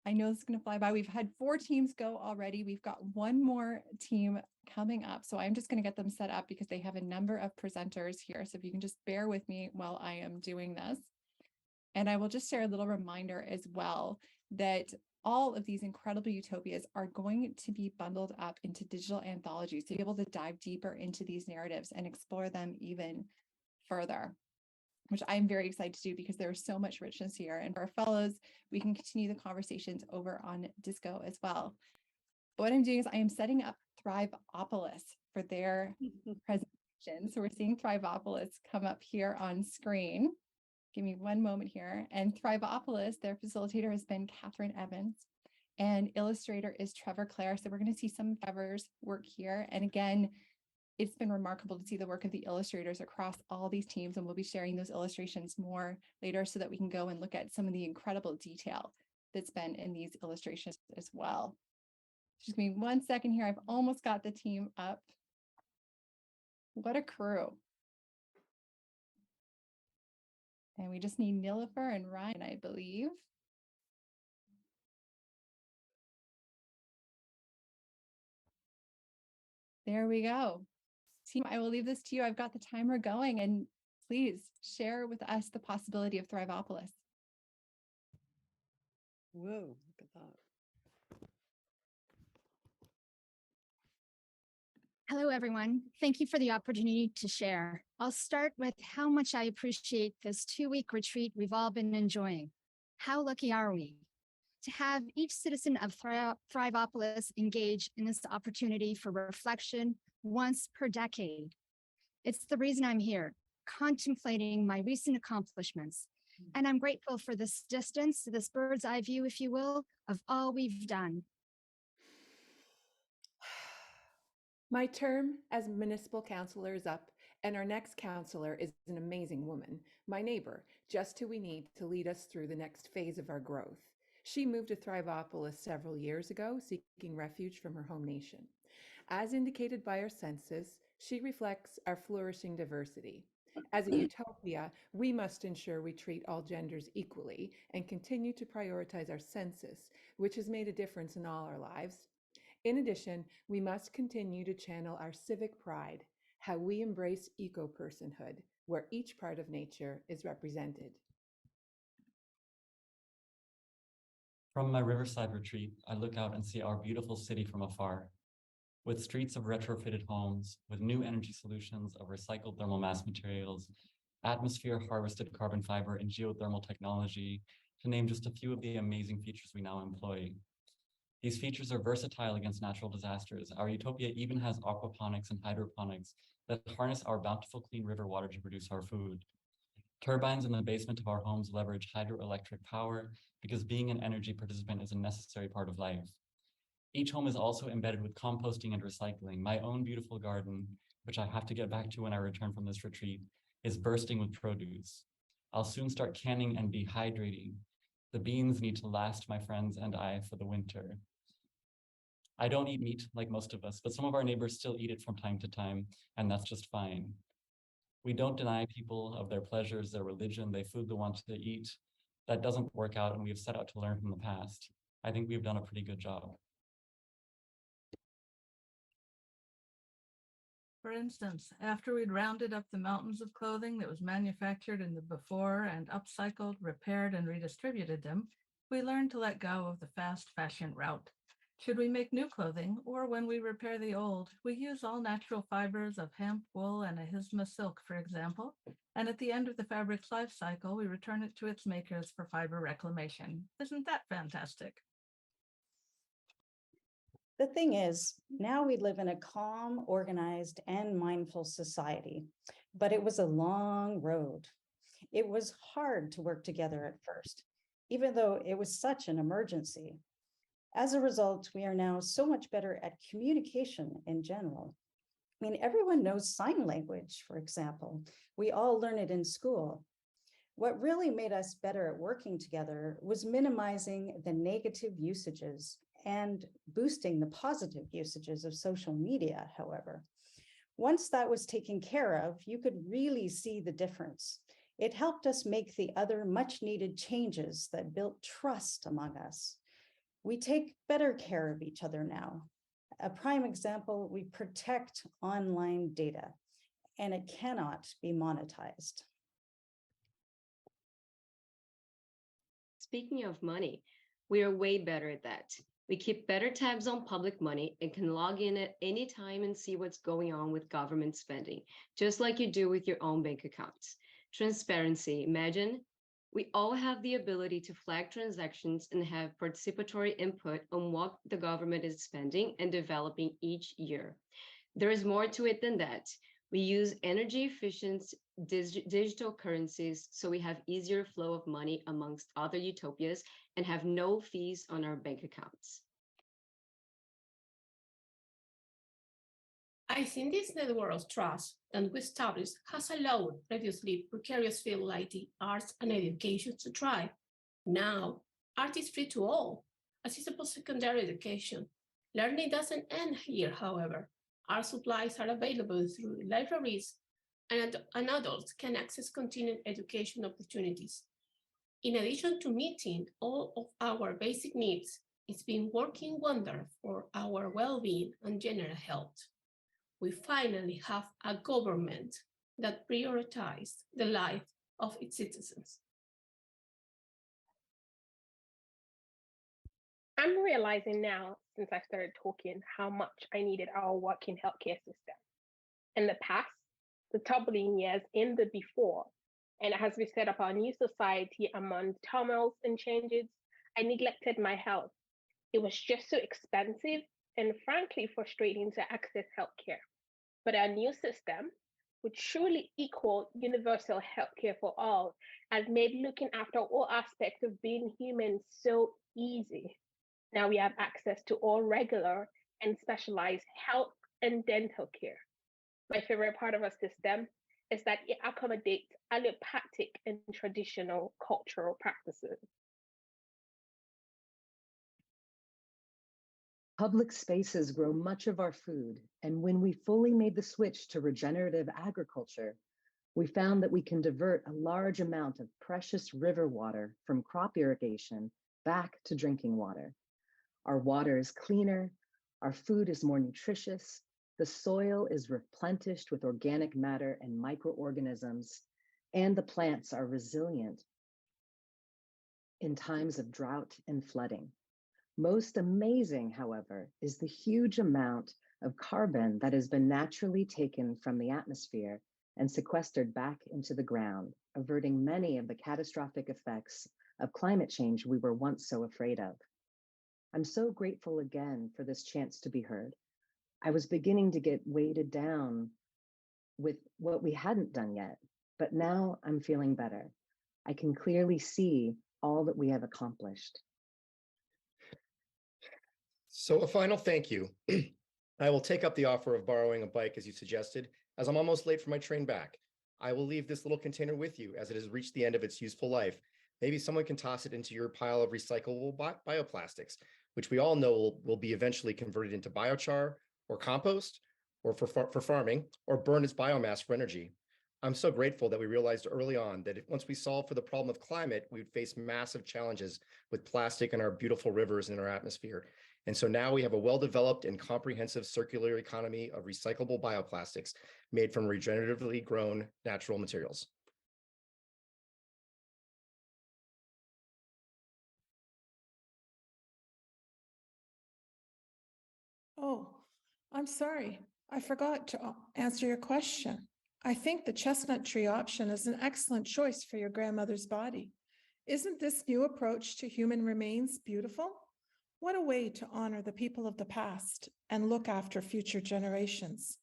I know this is going to fly by. We've had 4 teams go already. We've got one more team coming up. So I'm just going to get them set up because they have a number of presenters here. So if you can just bear with me while I am doing this. And I will just share a little reminder as well that all of these incredible utopias are going to be bundled up into digital anthologies to be able to dive deeper into these narratives and explore them even further, which I'm very excited to do because there's so much richness here. And for our fellows, we can continue the conversations over on Disco as well. But what I'm doing is I am setting up THRIVEOPOLIS for their presentation. So we're seeing THRIVEOPOLIS come up here on screen. Give me one moment here. And THRIVEOPOLIS, their facilitator has been Catherine Evans, and illustrator is Trevor Clare. So we're going to see some of Trevor's work here. And again, it's been remarkable to see the work of the illustrators across all these teams, and we'll be sharing those illustrations more later so that we can go and look at some of the incredible detail that's been in these illustrations as well. Just give me 1 second here. I've almost got the team up. What a crew. And we just need Nilofer and Ryan, I believe. There we go. Team, I will leave this to you. I've got the timer going, and please share with us the possibility of THRIVEOPOLIS. Whoa, look at that. Hello, everyone. Thank you for the opportunity to share. I'll start with how much I appreciate this 2-week retreat we've all been enjoying. How lucky are we to have each citizen of THRIVEOPOLIS engage in this opportunity for reflection once per decade. It's the reason I'm here, contemplating my recent accomplishments. And I'm grateful for this distance, this bird's eye view, if you will, of all we've done. My term as municipal councilor is up, and our next councilor is an amazing woman, my neighbor, just who we need to lead us through the next phase of our growth. She moved to THRIVEOPOLIS several years ago, seeking refuge from her home nation. As indicated by our census, she reflects our flourishing diversity. As a utopia, we must ensure we treat all genders equally and continue to prioritize our census, which has made a difference in all our lives. In addition, we must continue to channel our civic pride, how we embrace eco-personhood, where each part of nature is represented. From my riverside retreat, I look out and see our beautiful city from afar. With streets of retrofitted homes, with new energy solutions of recycled thermal mass materials, atmosphere harvested carbon fiber, and geothermal technology, to name just a few of the amazing features we now employ. These features are versatile against natural disasters. Our utopia even has aquaponics and hydroponics that harness our bountiful clean river water to produce our food. Turbines in the basement of our homes leverage hydroelectric power because being an energy participant is a necessary part of life. Each home is also embedded with composting and recycling. My own beautiful garden, which I have to get back to when I return from this retreat, is bursting with produce. I'll soon start canning and dehydrating. The beans need to last, my friends and I, for the winter. I don't eat meat like most of us, but some of our neighbors still eat it from time to time, and that's just fine. We don't deny people of their pleasures, their religion, their food they want to eat. That doesn't work out, and we have set out to learn from the past. I think we've done a pretty good job. For instance, after we'd rounded up the mountains of clothing that was manufactured in the before and upcycled, repaired, and redistributed them, we learned to let go of the fast fashion route. Should we make new clothing, or when we repair the old, we use all natural fibers of hemp, wool, and ahisma silk, for example, and at the end of the fabric's life cycle, we return it to its makers for fiber reclamation. Isn't that fantastic? The thing is, now we live in a calm, organized, and mindful society, but it was a long road. It was hard to work together at first, even though it was such an emergency. As a result, we are now so much better at communication in general. I mean, everyone knows sign language, for example. We all learn it in school. What really made us better at working together was minimizing the negative usages and boosting the positive usages of social media, however. Once that was taken care of, you could really see the difference. It helped us make the other much needed changes that built trust among us. We take better care of each other now. A prime example, we protect online data, and it cannot be monetized. Speaking of money, we are way better at that. We keep better tabs on public money and can log in at any time and see what's going on with government spending, just like you do with your own bank accounts. Transparency, imagine. We all have the ability to flag transactions and have participatory input on what the government is spending and developing each year. There is more to it than that. We use energy efficient digital currencies, so we have easier flow of money amongst other utopias and have no fees on our bank accounts. I think this network of trust that we established has allowed previously precarious fields like the arts and education to thrive. Now, art is free to all, as is a post-secondary education. Learning doesn't end here, however. Art supplies are available through libraries, and adults can access continuing education opportunities. In addition to meeting all of our basic needs, it's been working wonders for our well-being and general health. We finally have a government that prioritizes the life of its citizens. I'm realizing now, since I started talking, how much I needed our working healthcare system. In the past, the turbulent years ended before, and as we set up our new society among turmoils and changes, I neglected my health. It was just so expensive and frankly frustrating to access healthcare. But our new system, which truly equal universal healthcare for all, has made looking after all aspects of being human so easy. Now we have access to all regular and specialized health and dental care. My favorite part of our system is that it accommodates allopathic and traditional cultural practices. Public spaces grow much of our food, and when we fully made the switch to regenerative agriculture, we found that we can divert a large amount of precious river water from crop irrigation back to drinking water. Our water is cleaner, our food is more nutritious, the soil is replenished with organic matter and microorganisms, and the plants are resilient in times of drought and flooding. Most amazing, however, is the huge amount of carbon that has been naturally taken from the atmosphere and sequestered back into the ground, averting many of the catastrophic effects of climate change we were once so afraid of. I'm so grateful again for this chance to be heard. I was beginning to get weighted down with what we hadn't done yet, but now I'm feeling better. I can clearly see all that we have accomplished. So a final thank you. I will take up the offer of borrowing a bike as you suggested, as I'm almost late for my train back. I will leave this little container with you as it has reached the end of its useful life. Maybe someone can toss it into your pile of recyclable bioplastics, which we all know will be eventually converted into biochar or compost, or for farming, or burn as biomass for energy. I'm so grateful that we realized early on that once we solve for the problem of climate, we would face massive challenges with plastic in our beautiful rivers and our atmosphere. And so now we have a well-developed and comprehensive circular economy of recyclable bioplastics made from regeneratively grown natural materials. Oh, I'm sorry. I forgot to answer your question. I think the chestnut tree option is an excellent choice for your grandmother's body. Isn't this new approach to human remains beautiful? What a way to honor the people of the past and look after future generations.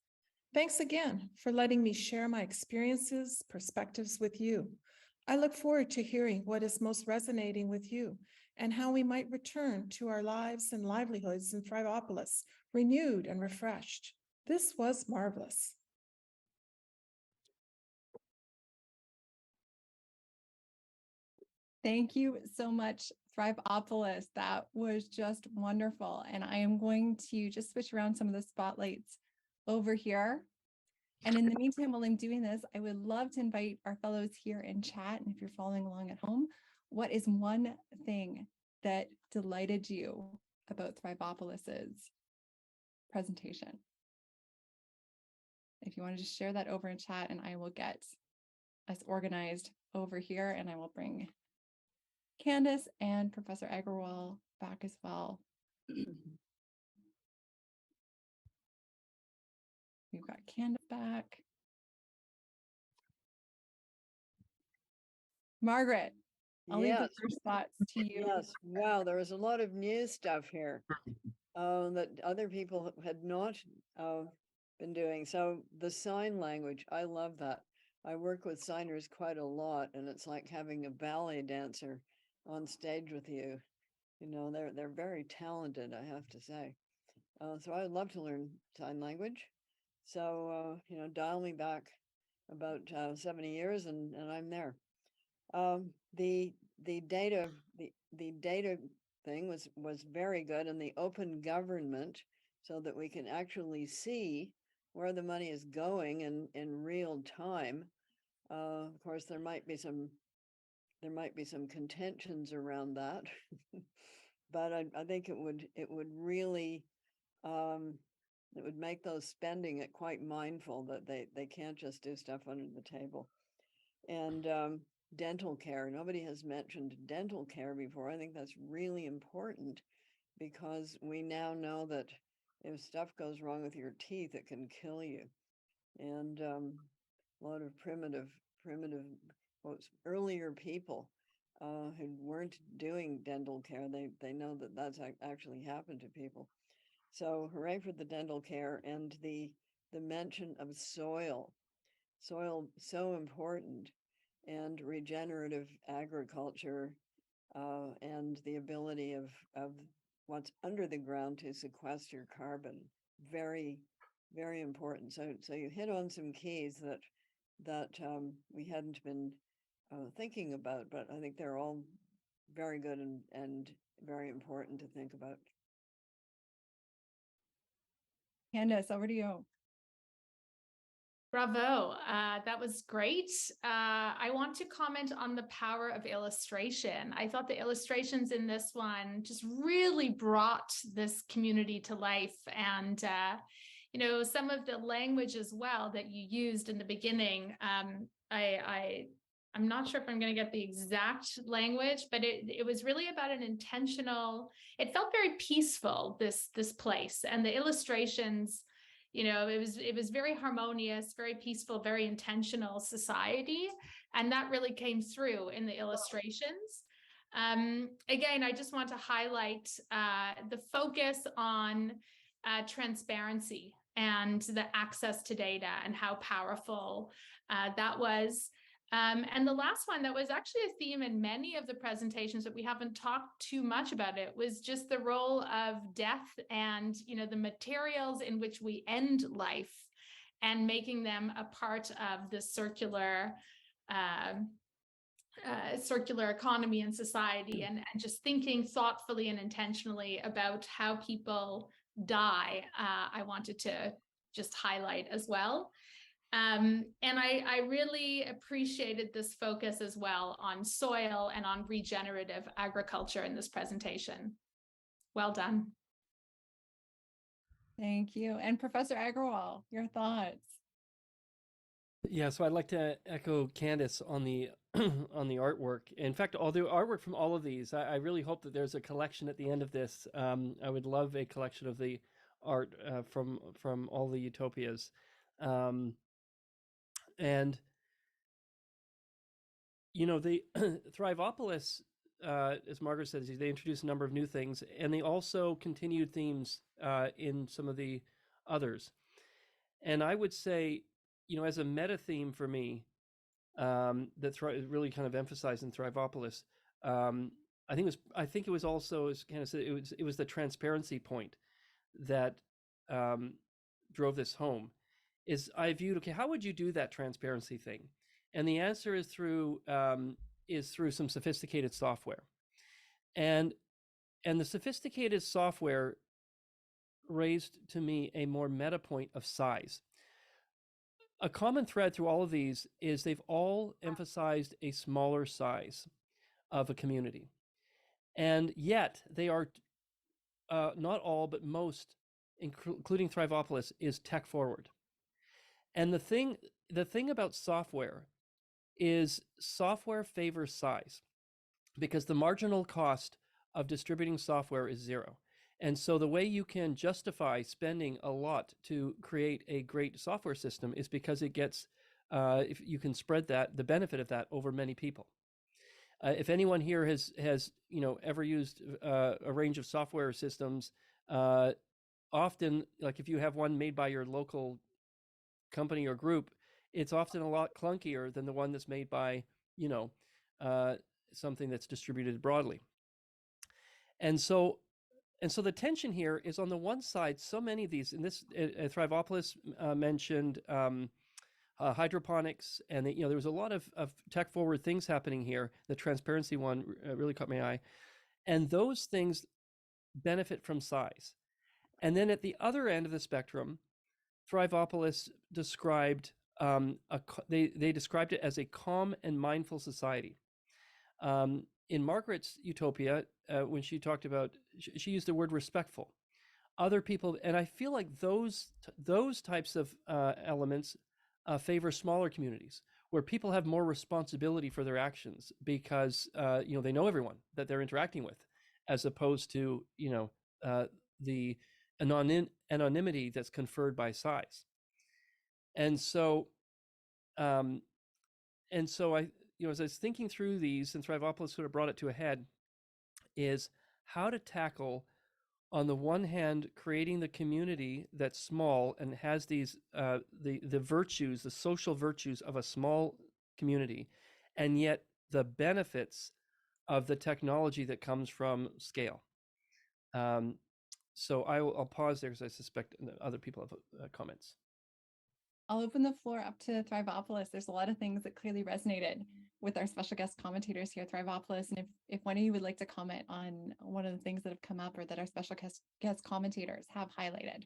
Thanks again for letting me share my experiences, perspectives with you. I look forward to hearing what is most resonating with you and how we might return to our lives and livelihoods in THRIVEOPOLIS, renewed and refreshed. This was marvelous. Thank you so much, THRIVEOPOLIS. That was just wonderful. And I am going to just switch around some of the spotlights over here. And in the meantime, while I'm doing this, I would love to invite our fellows here in chat. And if you're following along at home, what is one thing that delighted you about THRIVEOPOLIS's presentation? If you want to just share that over in chat, and I will get us organized over here, and I will bring Candace and Professor Agarwal back as well. We've got Candace back. Margaret, I'll leave the first thoughts to you. Yes. Wow, there was a lot of new stuff here that other people had not been doing. So the sign language, I love that. I work with signers quite a lot, and it's like having a ballet dancer on stage with you. You know, they're very talented, I have to say. So I would love to learn sign language. So you know, dial me back about 70 years, and I'm there. The data thing was very good, and the open government, so that we can actually see where the money is going in real time. Of course, there might be some contentions around that, but I think it would really it would make those spending it quite mindful that they can't just do stuff under the table. And dental care. Nobody has mentioned dental care before. I think that's really important, because we now know that if stuff goes wrong with your teeth, it can kill you. And a lot of primitive earlier people who weren't doing dental care, they know that that's actually happened to people. So hooray for the dental care, and the mention of soil. Soil, so important. And regenerative agriculture, and the ability of what's under the ground to sequester carbon, very, very important. So you hit on some keys that we hadn't been thinking about, but I think they're all very good and very important to think about. Candace, over to you. Bravo. That was great. I want to comment on the power of illustration. I thought the illustrations in this one just really brought this community to life. And, you know, some of the language as well that you used in the beginning, I'm not sure if I'm going to get the exact language, but it was really about an intentional, it felt very peaceful, this place. And the illustrations, you know, it was very harmonious, very peaceful, very intentional society. And that really came through in the illustrations. Again, I just want to highlight the focus on transparency and the access to data and how powerful that was. And the last one that was actually a theme in many of the presentations that we haven't talked too much about, it was just the role of death and, you know, the materials in which we end life and making them a part of the circular economy and society, and just thinking thoughtfully and intentionally about how people die. I wanted to just highlight as well. And I really appreciated this focus as well on soil and on regenerative agriculture in this presentation. Well done. Thank you. And Professor Agarwal, your thoughts? Yeah, so I'd like to echo Candace on the on the artwork. In fact, all the artwork from all of these, I really hope that there's a collection at the end of this. I would love a collection of the art from all the utopias. And, you know, the THRIVEOPOLIS, as Margaret says, they introduced a number of new things, and they also continued themes in some of the others. And I would say, you know, as a meta theme for me, that really kind of emphasized in THRIVEOPOLIS, I think it was also, as Candace said, it was the transparency point that drove this home. Is I viewed, okay, how would you do that transparency thing? And the answer is through some sophisticated software. And the sophisticated software raised to me a more meta point of size. A common thread through all of these is they've all emphasized a smaller size of a community. And yet they are, not all, but most, including THRIVEOPOLIS, is tech forward. And the thing about software is software favors size, because the marginal cost of distributing software is zero. And so the way you can justify spending a lot to create a great software system is because it gets, if you can spread that, the benefit of that over many people. If anyone here has ever used a range of software systems, often, like if you have one made by your local company or group, it's often a lot clunkier than the one that's made by, something that's distributed broadly. And so the tension here is, on the one side, so many of these, and this THRIVEOPOLIS mentioned hydroponics, and there was a lot of tech forward things happening here. The transparency one really caught my eye, and those things benefit from size. And then at the other end of the spectrum, THRIVEOPOLIS described they described it as a calm and mindful society. In Margaret's Utopia, when she talked about, she used the word respectful. Other people, and I feel like those types of elements favor smaller communities, where people have more responsibility for their actions because they know everyone that they're interacting with, as opposed to the anonymity that's conferred by size. And so I, as I was thinking through these, and THRIVEOPOLIS sort of brought it to a head, is how to tackle, on the one hand, creating the community that's small and has these the virtues, the social virtues of a small community, and yet the benefits of the technology that comes from scale. So I'll pause there, because I suspect other people have comments. I'll open the floor up to THRIVEOPOLIS. There's a lot of things that clearly resonated with our special guest commentators here at THRIVEOPOLIS. And if one of you would like to comment on one of the things that have come up or that our special guest commentators have highlighted.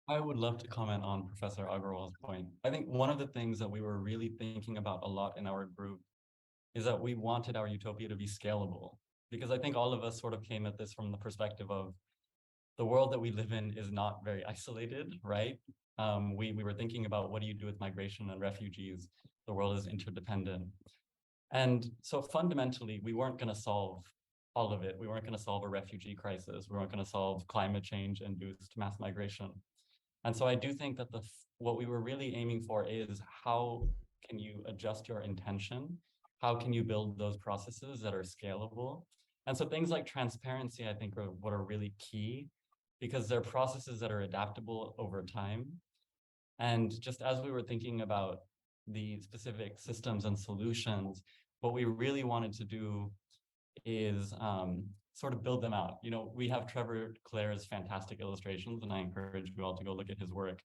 I would love to comment on Professor Agarwal's point. I think one of the things that we were really thinking about a lot in our group is that we wanted our utopia to be scalable, because I think all of us sort of came at this from the perspective of the world that we live in is not very isolated, right? We were thinking about, what do you do with migration and refugees? The world is interdependent. And so fundamentally, we weren't going to solve all of it. We weren't going to solve a refugee crisis. We weren't going to solve climate change induced mass migration. And so I do think that what we were really aiming for is, how can you adjust your intention? How can you build those processes that are scalable? And so things like transparency, I think, are what are really key, because they're processes that are adaptable over time. And just as we were thinking about the specific systems and solutions, what we really wanted to do is sort of build them out. We have Trevor Clare's fantastic illustrations, and I encourage you all to go look at his work.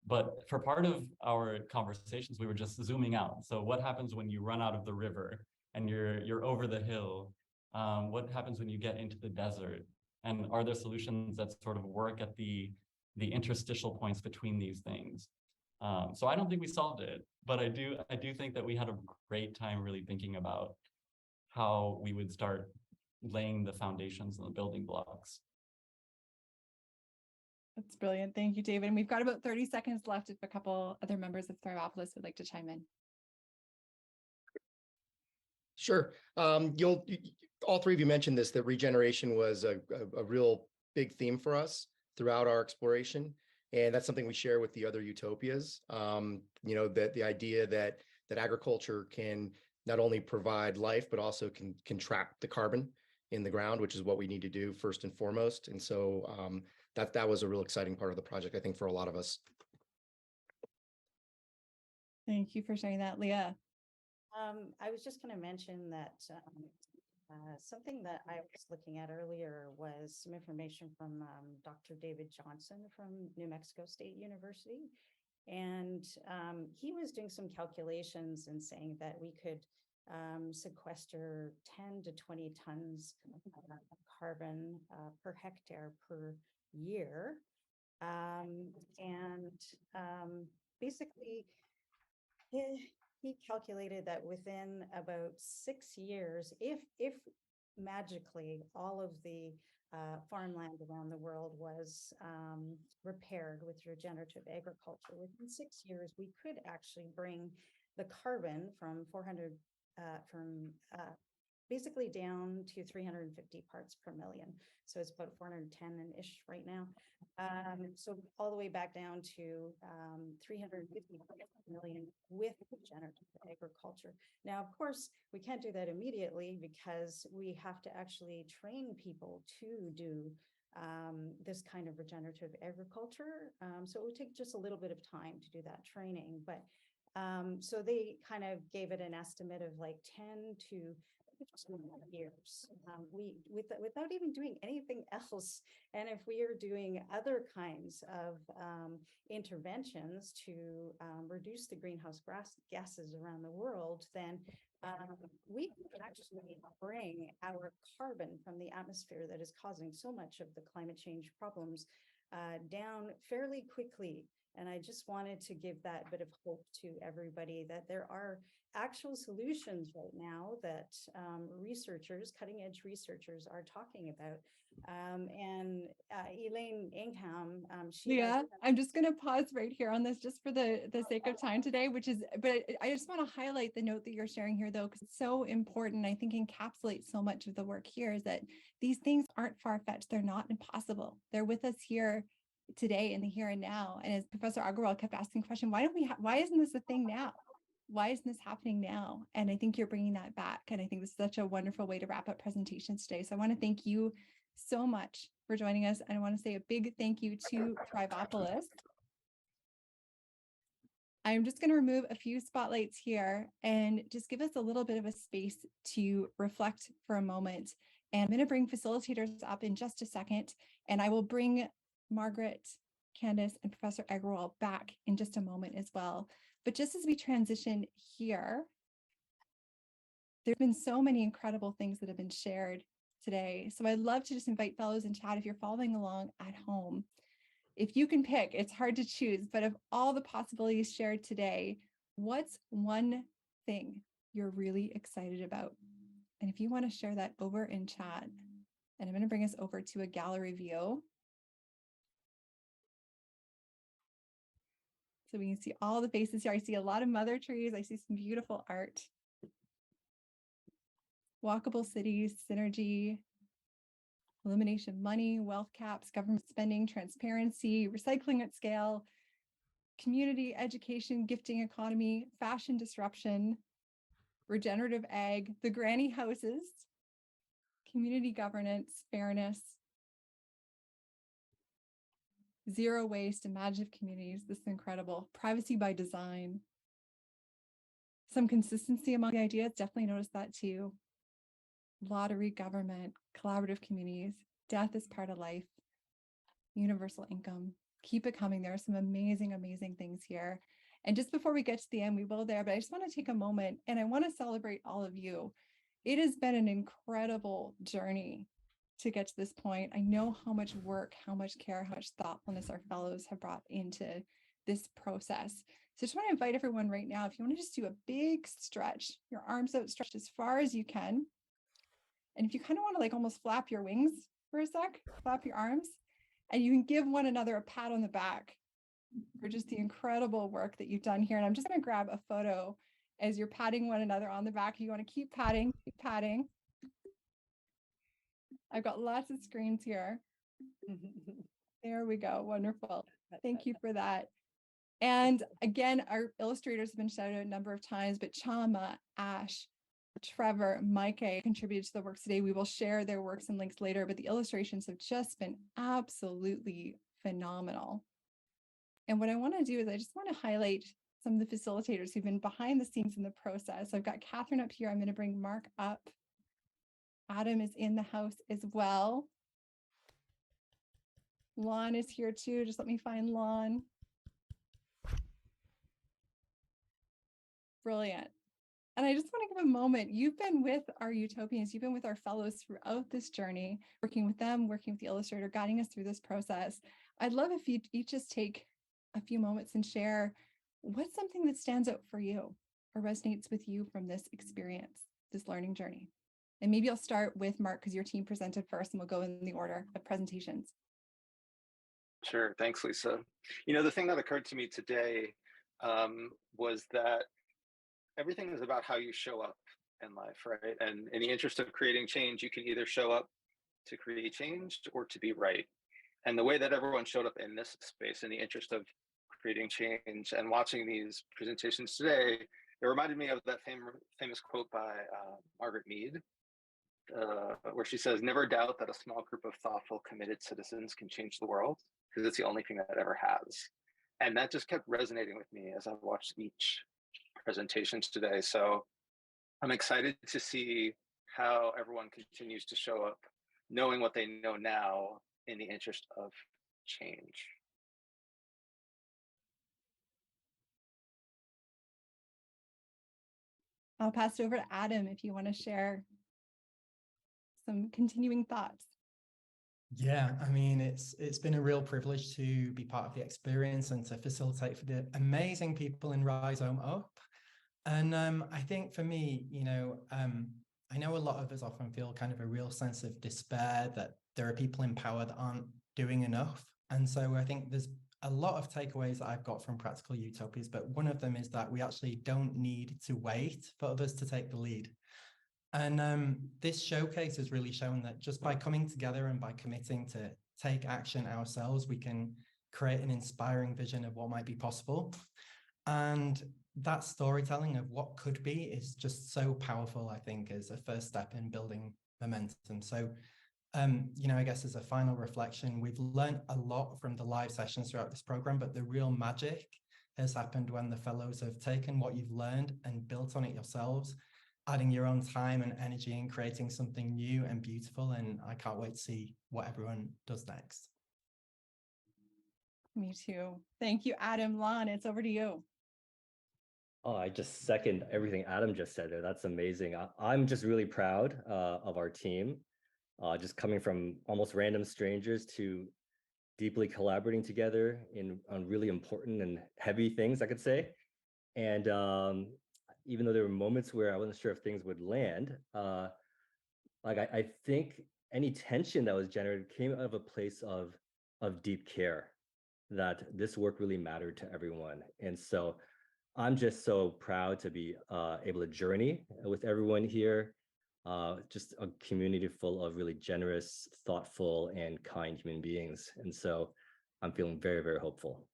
But for part of our conversations, we were just zooming out. So what happens when you run out of the river and you're over the hill? What happens when you get into the desert? And are there solutions that sort of work at the interstitial points between these things? So I don't think we solved it, but I do think that we had a great time really thinking about how we would start laying the foundations and the building blocks. That's brilliant. Thank you, David. And we've got about 30 seconds left if a couple other members of THRIVEOPOLIS would like to chime in. Sure. All three of you mentioned this, that regeneration was a real big theme for us throughout our exploration. And that's something we share with the other utopias. That the idea that agriculture can not only provide life, but also can trap the carbon in the ground, which is what we need to do first and foremost. And so that was a real exciting part of the project, I think, for a lot of us. Thank you for sharing that, Leah. I was just going to mention that something that I was looking at earlier was some information from Dr. David Johnson from New Mexico State University. And he was doing some calculations and saying that we could sequester 10 to 20 tons of carbon per hectare per year. Basically, he calculated that within about 6 years, if magically all of the farmland around the world was repaired with regenerative agriculture, within 6 years, we could actually bring the carbon from 400, basically down to 350 parts per million. So it's about 410-ish right now. So all the way back down to 350 million with regenerative agriculture. Now, of course, we can't do that immediately because we have to actually train people to do this kind of regenerative agriculture. So it would take just a little bit of time to do that training. But so they kind of gave it an estimate of like 10 to 15 years, without even doing anything else. And if we are doing other kinds of interventions to reduce the greenhouse gases around the world, then we can actually bring our carbon from the atmosphere that is causing so much of the climate change problems down fairly quickly. And I just wanted to give that bit of hope to everybody that there are actual solutions right now that researchers, cutting edge researchers are talking about. Elaine Ingham, Leah, I'm just going to pause right here on this just for the sake of time today, but I just want to highlight the note that you're sharing here though, because it's so important. I think encapsulates so much of the work here is that these things aren't far-fetched. They're not impossible. They're with us here today in the here and now. And as Professor Agarwal kept asking the question, why isn't this a thing now? Why isn't this happening now? And I think you're bringing that back. And I think this is such a wonderful way to wrap up presentations today. So I want to thank you so much for joining us. And I want to say a big thank you to THRIVEOPOLIS. I'm just going to remove a few spotlights here and just give us a little bit of a space to reflect for a moment. And I'm going to bring facilitators up in just a second, and I will bring Margaret, Candace, and Professor Agarwal back in just a moment as well. But just as we transition here, there have been so many incredible things that have been shared today. So I'd love to just invite fellows in chat, if you're following along at home, if you can pick, it's hard to choose, but of all the possibilities shared today, what's one thing you're really excited about? And if you want to share that over in chat, and I'm going to bring us over to a gallery view, so we can see all the faces here. I see a lot of mother trees. I see some beautiful art. Walkable cities, synergy, elimination money, wealth caps, government spending, transparency, recycling at scale, community education, gifting economy, fashion disruption, regenerative ag, the granny houses, community governance, fairness, zero waste, imaginative communities. This is incredible. Privacy by design. Some consistency among the ideas. Definitely noticed that too. Lottery government, collaborative communities, death is part of life, universal income. Keep it coming. There are some amazing, amazing things here. And just before we get to the end, we will there, but I just want to take a moment and I want to celebrate all of you. It has been an incredible journey to get to this point. I know how much work, how much care, how much thoughtfulness our fellows have brought into this process. So I just want to invite everyone right now, if you want to just do a big stretch, your arms outstretched as far as you can. And if you kind of want to like almost flap your wings for a sec, flap your arms, and you can give one another a pat on the back for just the incredible work that you've done here. And I'm just going to grab a photo as you're patting one another on the back. You want to keep patting, keep patting. I've got lots of screens here. There we go. Wonderful. Thank you for that. And again, our illustrators have been shouted out a number of times, but Chama, Ash, Trevor, Mike contributed to the works today. We will share their works and links later, but the illustrations have just been absolutely phenomenal. And what I want to do is I just want to highlight some of the facilitators who've been behind the scenes in the process. So I've got Catherine up here. I'm going to bring Mark up. Adam is in the house as well. Lon is here too. Just let me find Lon. Brilliant. And I just want to give a moment. You've been with our Utopians, you've been with our fellows throughout this journey, working with them, working with the illustrator, guiding us through this process. I'd love if you each just take a few moments and share what's something that stands out for you or resonates with you from this experience, this learning journey. And maybe I'll start with Mark because your team presented first and we'll go in the order of presentations. Sure, thanks, Lisa. You know, the thing that occurred to me today was that everything is about how you show up in life, right? And in the interest of creating change, you can either show up to create change or to be right. And the way that everyone showed up in this space in the interest of creating change and watching these presentations today, it reminded me of that famous quote by Margaret Mead, where she says, "Never doubt that a small group of thoughtful, committed citizens can change the world, because it's the only thing that ever has." And that just kept resonating with me as I watched each presentations today. So I'm excited to see how everyone continues to show up, knowing what they know now in the interest of change. I'll pass it over to Adam if you want to share some continuing thoughts. Yeah, I mean, it's been a real privilege to be part of the experience and to facilitate for the amazing people in RHIZOME-UP. And I think for me, you know, I know a lot of us often feel kind of a real sense of despair that there are people in power that aren't doing enough. And so I think there's a lot of takeaways that I've got from Practical Utopias, but one of them is that we actually don't need to wait for others to take the lead. And this showcase has really shown that just by coming together and by committing to take action ourselves, we can create an inspiring vision of what might be possible. And that storytelling of what could be is just so powerful, I think, as a first step in building momentum. So, you know, I guess as a final reflection, we've learned a lot from the live sessions throughout this program, but the real magic has happened when the fellows have taken what you've learned and built on it yourselves, adding your own time and energy and creating something new and beautiful. And I can't wait to see what everyone does next. Me too. Thank you, Adam. Lon, it's over to you. Oh, I just second everything Adam just said there. That's amazing. I'm just really proud of our team, just coming from almost random strangers to deeply collaborating together on really important and heavy things, I could say. And even though there were moments where I wasn't sure if things would land, I think any tension that was generated came out of a place of deep care, that this work really mattered to everyone. And so I'm just so proud to be able to journey with everyone here, just a community full of really generous, thoughtful, and kind human beings. And so I'm feeling very, very hopeful.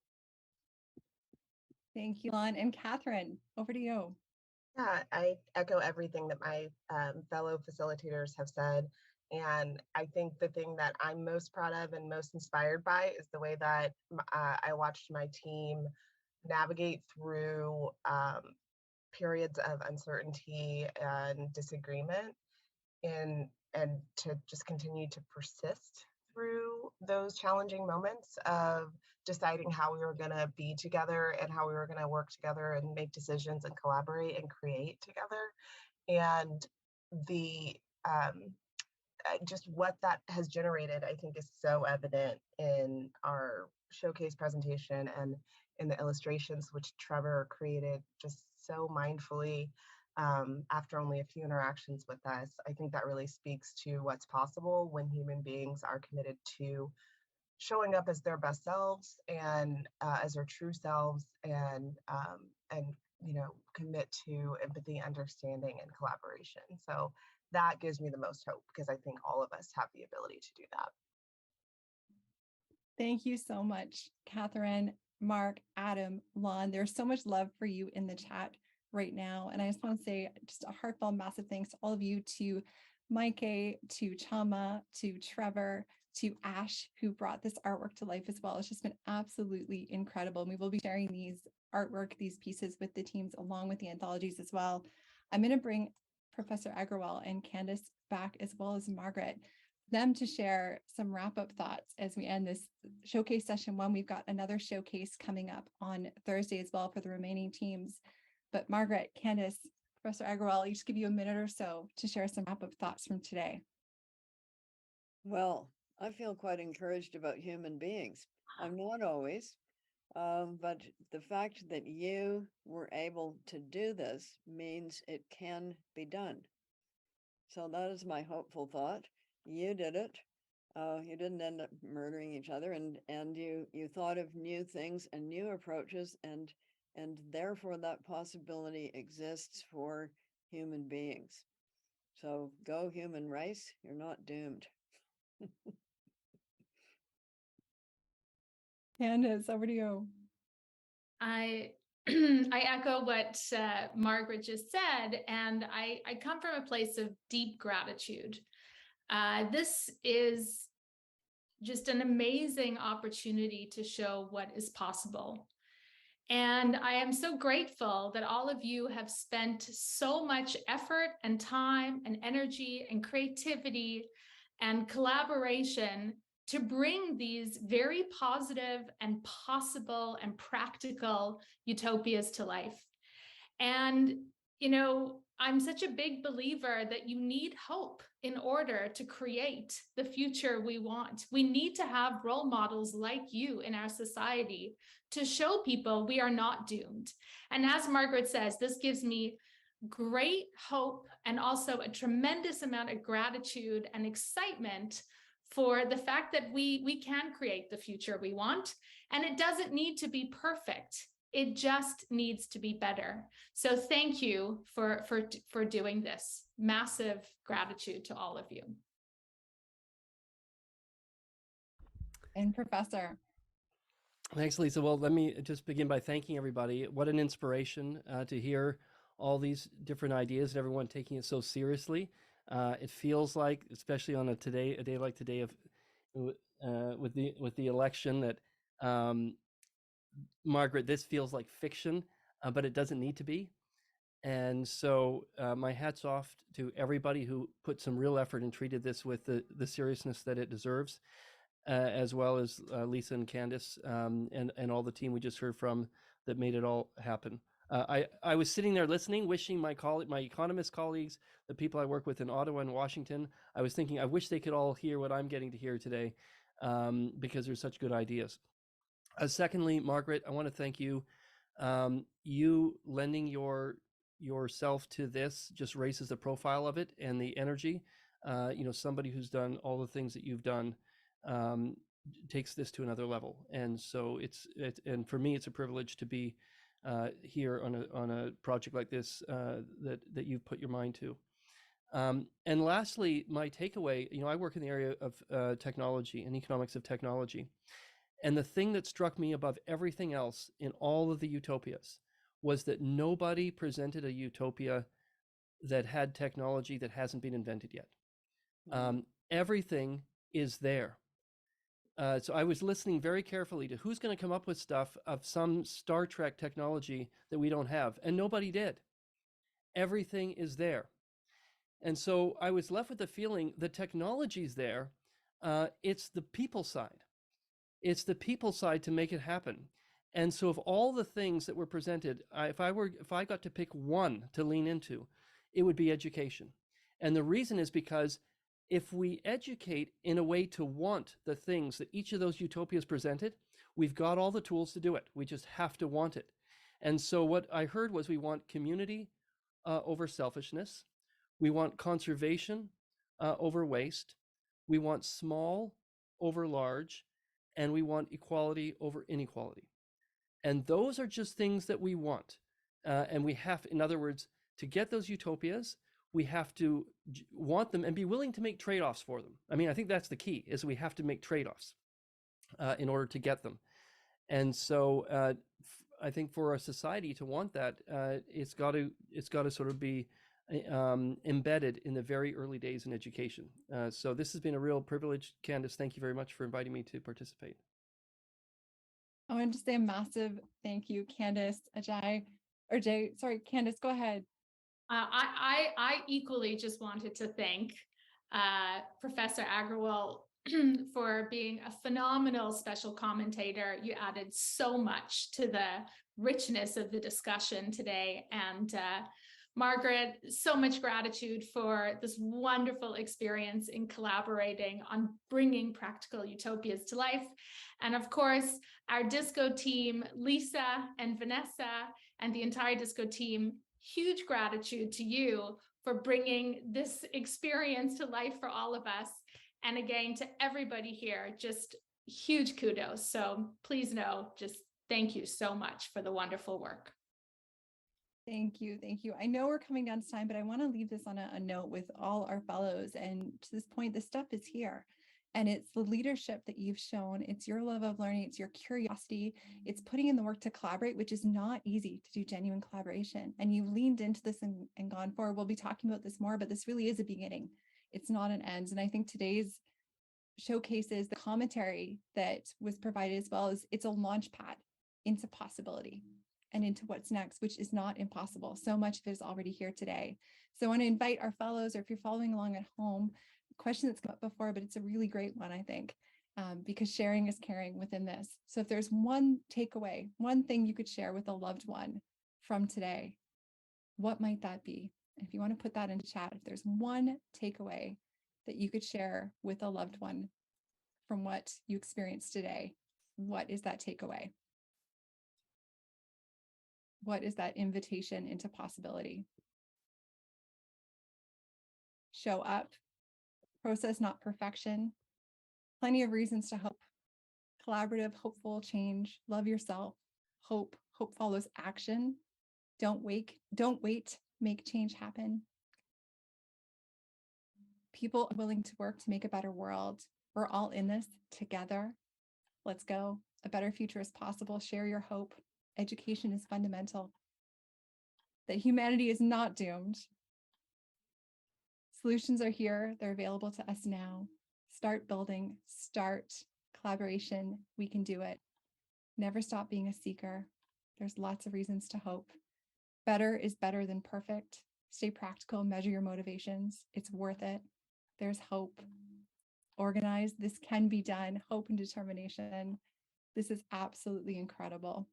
Thank you, Lon. And Catherine, over to you. Yeah, I echo everything that my fellow facilitators have said. And I think the thing that I'm most proud of and most inspired by is the way that I watched my team navigate through periods of uncertainty and disagreement, and to just continue to persist through those challenging moments of deciding how we were going to be together and how we were going to work together and make decisions and collaborate and create together. And the just what that has generated, I think, is so evident in our showcase presentation and in the illustrations, which Trevor created just so mindfully after only a few interactions with us. I think that really speaks to what's possible when human beings are committed to showing up as their best selves and as their true selves, and you know, commit to empathy, understanding, and collaboration. So that gives me the most hope, because I think all of us have the ability to do that. Thank you so much, Catherine, Mark, Adam, Lon. There's so much love for you in the chat right now. And I just want to say just a heartfelt, massive thanks to all of you, to Mike, to Chama, to Trevor, to Ash, who brought this artwork to life as well. It's just been absolutely incredible. And we will be sharing these artwork, these pieces with the teams along with the anthologies as well. I'm going to bring Professor Agrawal and Candace back, as well as Margaret, them to share some wrap-up thoughts as we end this showcase session 1. We've got another showcase coming up on Thursday as well for the remaining teams. But Margaret, Candace, Professor Agarwal, I'll each give you a minute or so to share some wrap-up thoughts from today. Well, I feel quite encouraged about human beings. I'm not always, but the fact that you were able to do this means it can be done. So that is my hopeful thought. You did it. You didn't end up murdering each other, and you thought of new things and new approaches, and therefore that possibility exists for human beings. So go human race, you're not doomed. Candace, over to you. I echo what Margaret just said, and I come from a place of deep gratitude. This is just an amazing opportunity to show what is possible. And I am so grateful that all of you have spent so much effort and time and energy and creativity and collaboration to bring these very positive and possible and practical utopias to life. And, you know, I'm such a big believer that you need hope in order to create the future we want. We need to have role models like you in our society to show people we are not doomed. And as Margaret says, this gives me great hope and also a tremendous amount of gratitude and excitement for the fact that we can create the future we want. And it doesn't need to be perfect. It just needs to be better. So thank you for doing this. Massive gratitude to all of you. And Professor. Thanks, Lisa. Well, let me just begin by thanking everybody. What an inspiration to hear all these different ideas and everyone taking it so seriously. It feels like, especially on a day like today with the election, that Margaret, this feels like fiction, but it doesn't need to be. And so my hat's off to everybody who put some real effort and treated this with the seriousness that it deserves, as well as Lisa and Candace and all the team we just heard from that made it all happen. I was sitting there listening, wishing my economist colleagues, the people I work with in Ottawa and Washington, I was thinking, I wish they could all hear what I'm getting to hear today, because there's such good ideas. Secondly, Margaret, I want to thank you. You lending yourself to this just raises the profile of it and the energy. You know, somebody who's done all the things that you've done takes this to another level. And so and for me, it's a privilege to be here on a project like this that you've put your mind to. And lastly, my takeaway, you know, I work in the area of technology and economics of technology. And the thing that struck me above everything else in all of the utopias was that nobody presented a utopia that had technology that hasn't been invented yet. Everything is there. So I was listening very carefully to who's going to come up with stuff of some Star Trek technology that we don't have, and nobody did. Everything is there. And so I was left with the feeling the technology's there. It's the people side. It's the people side to make it happen. And so of all the things that were presented, if I got to pick one to lean into, it would be education. And the reason is because if we educate in a way to want the things that each of those utopias presented, we've got all the tools to do it. We just have to want it. And so what I heard was we want community over selfishness. We want conservation over waste. We want small over large. And we want equality over inequality. And those are just things that we want. And we have, in other words, to get those utopias, we have to want them and be willing to make trade-offs for them. I mean, I think that's the key, is we have to make trade-offs in order to get them. And so I think for a society to want that, it's got to sort of be embedded in the very early days in education. So this has been a real privilege. Candace, thank you very much for inviting me to participate. I want to say a massive thank you, Candace, Candace, go ahead. I equally just wanted to thank Professor Agarwal for being a phenomenal special commentator. You added so much to the richness of the discussion today. And Margaret, so much gratitude for this wonderful experience in collaborating on bringing practical utopias to life. And of course, our disco team, Lisa and Vanessa, and the entire disco team, huge gratitude to you for bringing this experience to life for all of us. And again, to everybody here, just huge kudos. So please know, just thank you so much for the wonderful work. Thank you. Thank you. I know we're coming down to time, but I want to leave this on a note with all our fellows. And to this point, the stuff is here. And it's the leadership that you've shown. It's your love of learning. It's your curiosity. It's putting in the work to collaborate, which is not easy to do genuine collaboration. And you've leaned into this and gone forward. We'll be talking about this more, but this really is a beginning. It's not an end. And I think today's showcases, the commentary that was provided as well, is it's a launch pad into possibility and into what's next, which is not impossible. So much of it is already here today. So I want to invite our fellows, or if you're following along at home, a question that's come up before, but it's a really great one, I think, because sharing is caring within this. So if there's one takeaway, one thing you could share with a loved one from today, what might that be? If you want to put that into chat, if there's one takeaway that you could share with a loved one from what you experienced today, what is that takeaway? What is that invitation into possibility? Show up, process, not perfection. Plenty of reasons to hope. Collaborative, hopeful change. Love yourself. Hope. Hope follows action. Don't wait. Make change happen. People willing to work to make a better world. We're all in this together. Let's go. A better future is possible. Share your hope. Education is fundamental. That humanity is not doomed. Solutions are here. They're available to us now. Start building. Start collaboration. We can do it. Never stop being a seeker. There's lots of reasons to hope. Better is better than perfect. Stay practical. Measure your motivations. It's worth it. There's hope. Organize. This can be done. Hope and determination. This is absolutely incredible.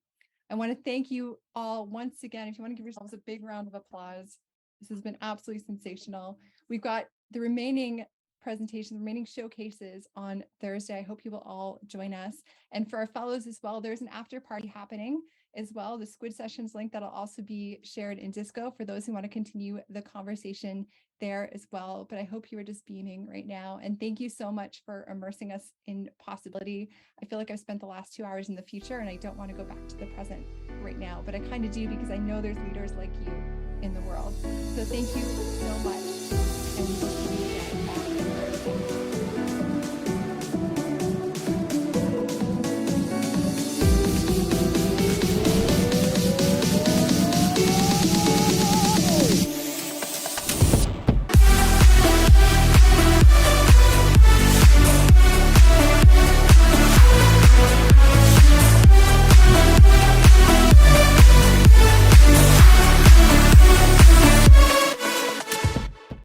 I want to thank you all once again. If you want to give yourselves a big round of applause, this has been absolutely sensational. We've got the remaining presentations, the remaining showcases on Thursday. I hope you will all join us. And for our fellows as well, there's an after party happening as well. The Squid Sessions link that'll also be shared in Disco for those who want to continue the conversation there as well. But I hope you are just beaming right now. And thank you so much for immersing us in possibility. I feel like I've spent the last 2 hours in the future and I don't want to go back to the present right now, but I kind of do because I know there's leaders like you in the world. So thank you so much. And